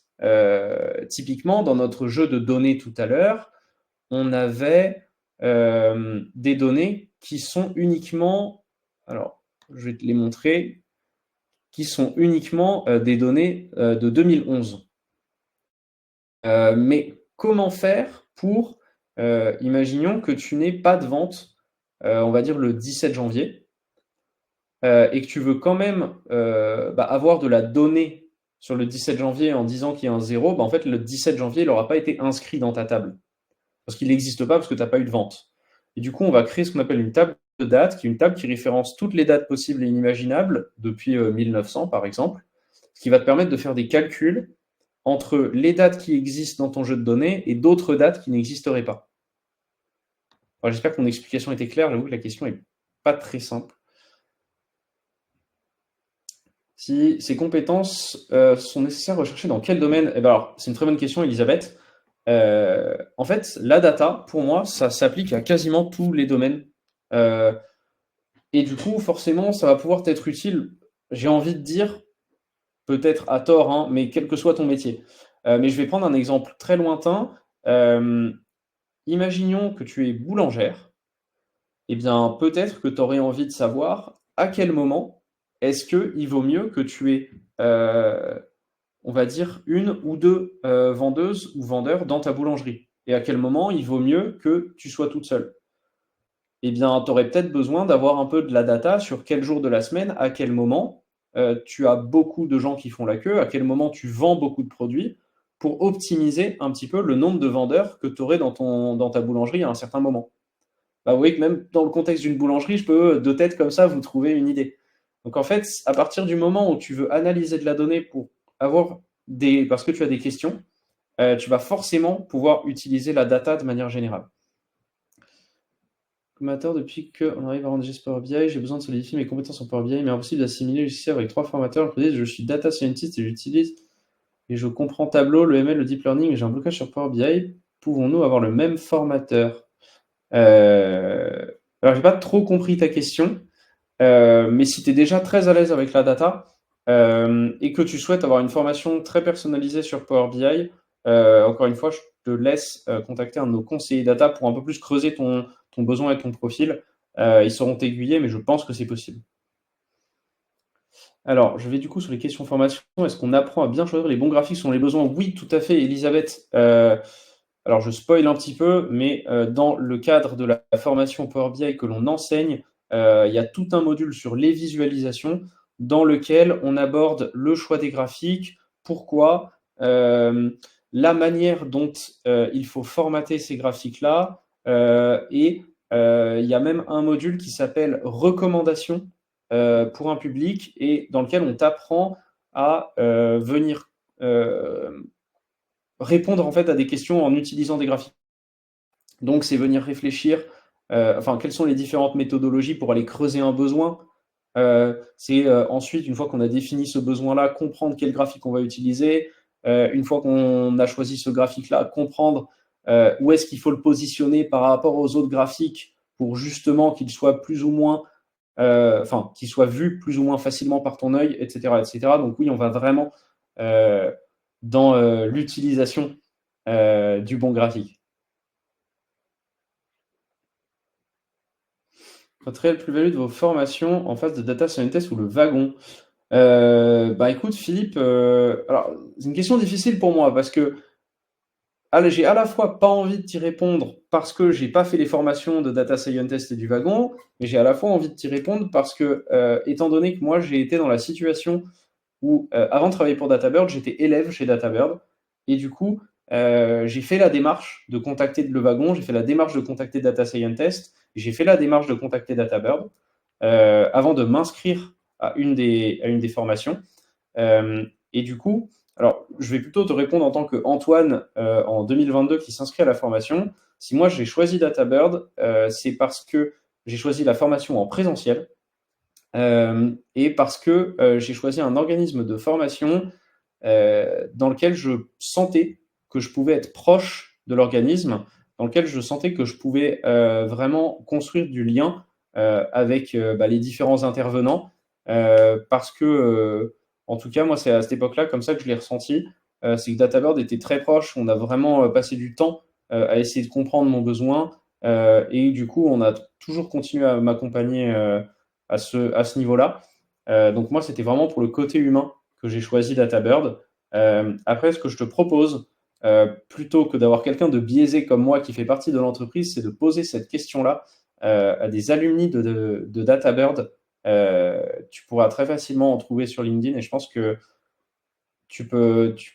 Typiquement, dans notre jeu de données tout à l'heure, on avait des données qui sont uniquement, alors je vais te les montrer, qui sont uniquement des données de 2011. Mais comment faire pour, imaginons que tu n'aies pas de vente, on va dire le 17 janvier, et que tu veux quand même avoir de la donnée sur le 17 janvier en disant qu'il y a un 0, en fait le 17 janvier il n'aura pas été inscrit dans ta table. Parce qu'il n'existe pas, parce que tu n'as pas eu de vente. Et du coup, on va créer ce qu'on appelle une table de dates, qui est une table qui référence toutes les dates possibles et inimaginables, depuis 1900 par exemple, ce qui va te permettre de faire des calculs entre les dates qui existent dans ton jeu de données et d'autres dates qui n'existeraient pas. Alors, j'espère que mon explication était claire, j'avoue que la question n'est pas très simple. Si ces compétences sont nécessaires à rechercher dans quel domaine? Eh ben alors, c'est une très bonne question, Elisabeth. En fait, la data, pour moi, ça s'applique à quasiment tous les domaines. Et du coup, forcément, ça va pouvoir t'être utile, j'ai envie de dire, peut-être à tort, hein, mais quel que soit ton métier. Mais je vais prendre un exemple très lointain. Imaginons que tu es boulangère. Eh bien, peut-être que tu aurais envie de savoir à quel moment est-ce qu'il vaut mieux que tu aies, on va dire, une ou deux vendeuses ou vendeurs dans ta boulangerie. Et à quel moment il vaut mieux que tu sois toute seule. Eh bien, tu aurais peut-être besoin d'avoir un peu de la data sur quel jour de la semaine, à quel moment tu as beaucoup de gens qui font la queue, à quel moment tu vends beaucoup de produits, pour optimiser un petit peu le nombre de vendeurs que tu aurais dans ta boulangerie à un certain moment. Bah, vous voyez que même dans le contexte d'une boulangerie, je peux de tête comme ça vous trouver une idée. Donc en fait, à partir du moment où tu veux analyser de la donnée pour avoir parce que tu as des questions, tu vas forcément pouvoir utiliser la data de manière générale. Formateur, depuis qu'on arrive à rendre Power BI, j'ai besoin de solidifier mes compétences en Power BI, mais impossible d'assimiler le logiciel avec 3 formateurs. Je suis data scientist et j'utilise et je comprends Tableau, le ML, le deep learning, mais j'ai un blocage sur Power BI. Pouvons-nous avoir le même formateur? Alors, j'ai pas trop compris ta question, mais si tu es déjà très à l'aise avec la data et que tu souhaites avoir une formation très personnalisée sur Power BI, encore une fois, je te laisse contacter un de nos conseillers data pour un peu plus creuser ton besoin et ton profil. Ils seront aiguillés, mais je pense que c'est possible. Alors, je vais du coup sur les questions formation. Est-ce qu'on apprend à bien choisir les bons graphiques selon les besoins? Oui, tout à fait, Elisabeth. Alors, je spoil un petit peu, mais dans le cadre de la formation Power BI que l'on enseigne, il y a tout un module sur les visualisations dans lequel on aborde le choix des graphiques, pourquoi, la manière dont il faut formater ces graphiques-là, et il y a même un module qui s'appelle recommandations pour un public et dans lequel on t'apprend à venir répondre en fait à des questions en utilisant des graphiques. Donc c'est venir réfléchir, quelles sont les différentes méthodologies pour aller creuser un besoin. C'est ensuite, une fois qu'on a défini ce besoin-là, comprendre quel graphique on va utiliser. Une fois qu'on a choisi ce graphique-là, comprendre où est-ce qu'il faut le positionner par rapport aux autres graphiques pour justement qu'il soit plus ou moins qu'il soit vu plus ou moins facilement par ton œil, etc., etc. Donc oui, on va vraiment dans l'utilisation du bon graphique. Votre réelle plus-value de vos formations en face de data scientist ou le wagon? Écoute, Philippe, alors c'est une question difficile pour moi parce que j'ai à la fois pas envie de t'y répondre parce que j'ai pas fait les formations de data scientist et du wagon, mais j'ai à la fois envie de t'y répondre parce que, étant donné que moi j'ai été dans la situation où, avant de travailler pour DataBird, j'étais élève chez DataBird et du coup, j'ai fait la démarche de contacter Le Wagon, j'ai fait la démarche de contacter Data Scientist, j'ai fait la démarche de contacter DataBird, avant de m'inscrire à une des formations. Et du coup, alors je vais plutôt te répondre en tant qu'Antoine en 2022 qui s'inscrit à la formation. Si moi j'ai choisi DataBird, c'est parce que j'ai choisi la formation en présentiel et parce que j'ai choisi un organisme de formation dans lequel je sentais que je pouvais être proche de l'organisme, dans lequel je sentais que je pouvais vraiment construire du lien avec les différents intervenants, parce que, en tout cas, moi, c'est à cette époque-là comme ça que je l'ai ressenti. C'est que DataBird était très proche, on a vraiment passé du temps à essayer de comprendre mon besoin, et du coup, on a toujours continué à m'accompagner à ce niveau-là. Donc moi, c'était vraiment pour le côté humain que j'ai choisi DataBird. Après, ce que je te propose, plutôt que d'avoir quelqu'un de biaisé comme moi qui fait partie de l'entreprise, c'est de poser cette question-là à des alumni de DataBird. Tu pourras très facilement en trouver sur LinkedIn et je pense que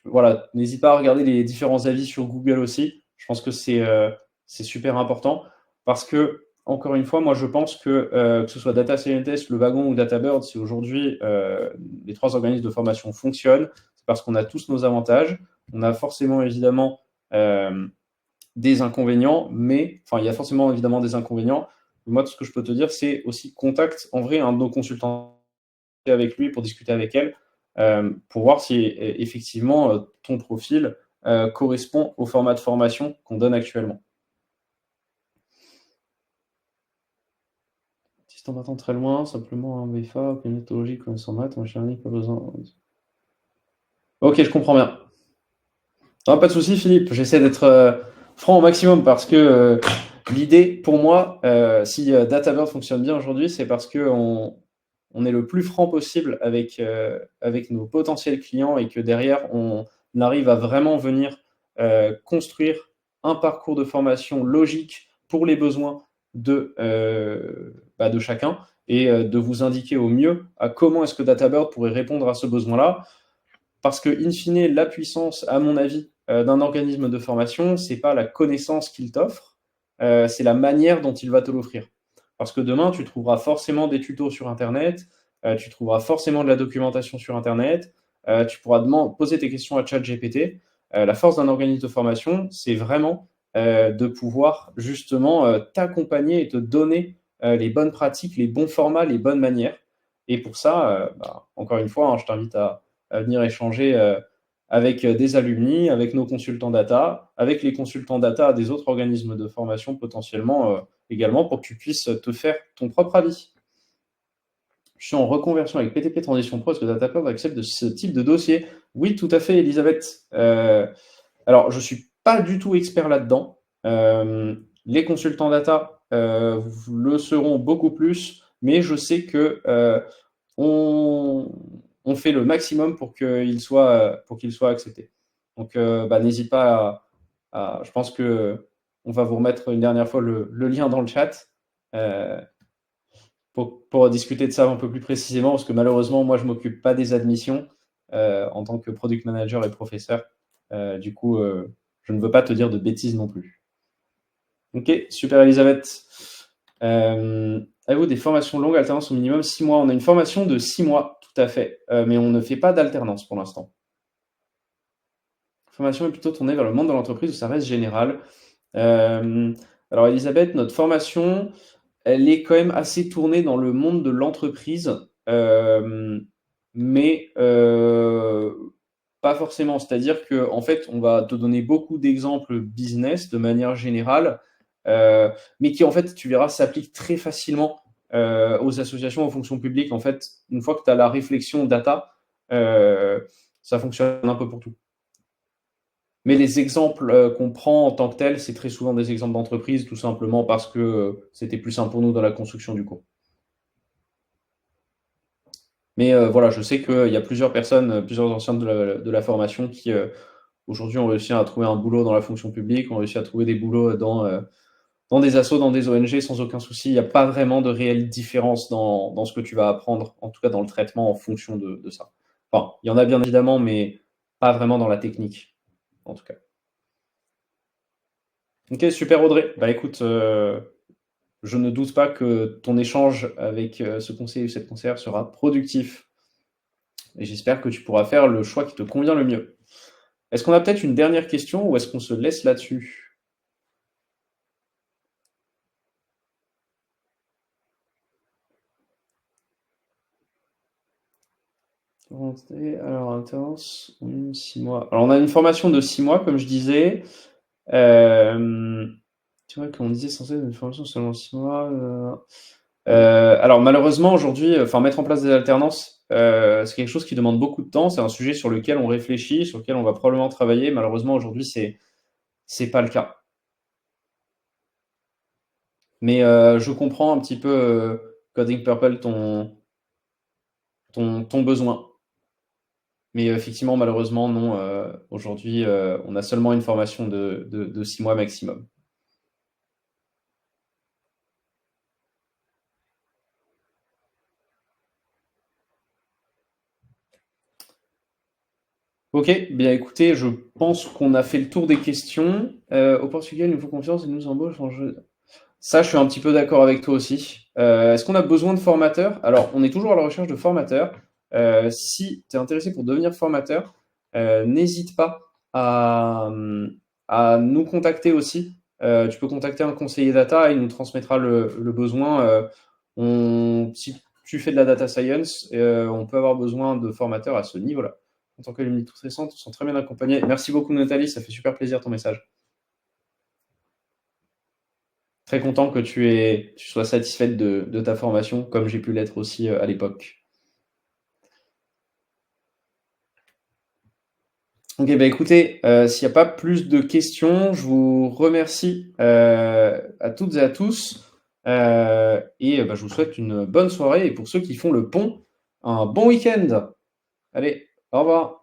voilà, n'hésite pas à regarder les différents avis sur Google aussi. Je pense que c'est super important parce que, encore une fois, moi je pense que ce soit Data Scientist, Le Wagon ou DataBird, si aujourd'hui les trois organismes de formation fonctionnent, c'est parce qu'on a tous nos avantages. On a forcément évidemment des inconvénients, mais enfin, il y a forcément évidemment des inconvénients. Moi, tout ce que je peux te dire, c'est aussi contacte en vrai un de nos consultants avec lui pour discuter avec elle, pour voir si effectivement ton profil correspond au format de formation qu'on donne actuellement. Si t'en partant très loin, simplement un BFA, une méthodologie, connaissance maths, un chien pas besoin. Ok, je comprends bien. Non, pas de souci, Philippe. J'essaie d'être franc au maximum parce que l'idée, pour moi, si DataBird fonctionne bien aujourd'hui, c'est parce qu'on est le plus franc possible avec nos potentiels clients et que derrière, on arrive à vraiment venir construire un parcours de formation logique pour les besoins de chacun et de vous indiquer au mieux à comment est-ce que DataBird pourrait répondre à ce besoin-là. Parce que, in fine, la puissance, à mon avis, d'un organisme de formation, c'est pas la connaissance qu'il t'offre, c'est la manière dont il va te l'offrir. Parce que demain, tu trouveras forcément des tutos sur Internet, tu trouveras forcément de la documentation sur Internet, tu pourras poser tes questions à ChatGPT. La force d'un organisme de formation, c'est vraiment de pouvoir justement t'accompagner et te donner les bonnes pratiques, les bons formats, les bonnes manières. Et pour ça, encore une fois, hein, je t'invite à venir échanger avec des alumni, avec nos consultants data, avec les consultants data des autres organismes de formation potentiellement également pour que tu puisses te faire ton propre avis. Je suis en reconversion avec PTP Transition Pro. Est-ce que DataPub accepte de ce type de dossier? Oui, tout à fait, Elisabeth. Alors, je ne suis pas du tout expert là-dedans. Les consultants data le seront beaucoup plus, mais je sais que on fait le maximum pour qu'il soit accepté. Donc, n'hésite pas je pense que on va vous remettre une dernière fois le lien dans le chat pour discuter de ça un peu plus précisément, parce que malheureusement, moi, je ne m'occupe pas des admissions en tant que product manager et professeur. Du coup, je ne veux pas te dire de bêtises non plus. Ok, super Elisabeth. Avez-vous des formations longues, alternance au minimum 6 mois? On a une formation de 6 mois, tout à fait, mais on ne fait pas d'alternance pour l'instant. La formation est plutôt tournée vers le monde de l'entreprise, ça reste général. Alors Elisabeth, notre formation, elle est quand même assez tournée dans le monde de l'entreprise, mais pas forcément. C'est-à-dire qu'en fait, on va te donner beaucoup d'exemples business de manière générale, mais qui en fait, tu verras, s'appliquent très facilement aux associations, aux fonctions publiques. En fait, une fois que tu as la réflexion data, ça fonctionne un peu pour tout. Mais les exemples qu'on prend en tant que tels, c'est très souvent des exemples d'entreprise, tout simplement parce que c'était plus simple pour nous dans la construction du cours. Mais voilà, je sais qu'il y a plusieurs personnes, plusieurs anciens de la formation qui aujourd'hui ont réussi à trouver un boulot dans la fonction publique, ont réussi à trouver des boulots dans des assos, dans des ONG sans aucun souci. Il n'y a pas vraiment de réelle différence dans ce que tu vas apprendre, en tout cas dans le traitement en fonction de ça. Enfin, il y en a bien évidemment, mais pas vraiment dans la technique, en tout cas. Ok, super Audrey. Bah écoute, je ne doute pas que ton échange avec ce conseiller ou cette conseillère sera productif. Et j'espère que tu pourras faire le choix qui te convient le mieux. Est-ce qu'on a peut-être une dernière question ou est-ce qu'on se laisse là-dessus? Alors, intense, 6 mois. Alors, on a une formation de 6 mois, comme je disais. Tu vois, comme on disait, censé être une formation seulement 6 mois. Alors, malheureusement, aujourd'hui, enfin, mettre en place des alternances, c'est quelque chose qui demande beaucoup de temps. C'est un sujet sur lequel on réfléchit, sur lequel on va probablement travailler. Malheureusement, aujourd'hui, c'est pas le cas. Mais je comprends un petit peu, Coding Purple, ton besoin. Mais effectivement, malheureusement, non. Aujourd'hui, on a seulement une formation de 6 mois maximum. Ok, bien écoutez, je pense qu'on a fait le tour des questions. Au Portugal, il nous faut confiance et nous embauche en jeu. Ça, je suis un petit peu d'accord avec toi aussi. Est-ce qu'on a besoin de formateurs? Alors, on est toujours à la recherche de formateurs. Si tu es intéressé pour devenir formateur, n'hésite pas à, à nous contacter aussi. Tu peux contacter un conseiller data, il nous transmettra le besoin. Si tu fais de la data science, on peut avoir besoin de formateurs à ce niveau-là. En tant qu'alumni toute récente, ils sont très bien accompagnés. Merci beaucoup Nathalie, ça fait super plaisir ton message. Très content que tu sois satisfaite de ta formation, comme j'ai pu l'être aussi à l'époque. Ok, bah écoutez, s'il n'y a pas plus de questions, je vous remercie à toutes et à tous. Et bah, je vous souhaite une bonne soirée. Et pour ceux qui font le pont, un bon week-end. Allez, au revoir.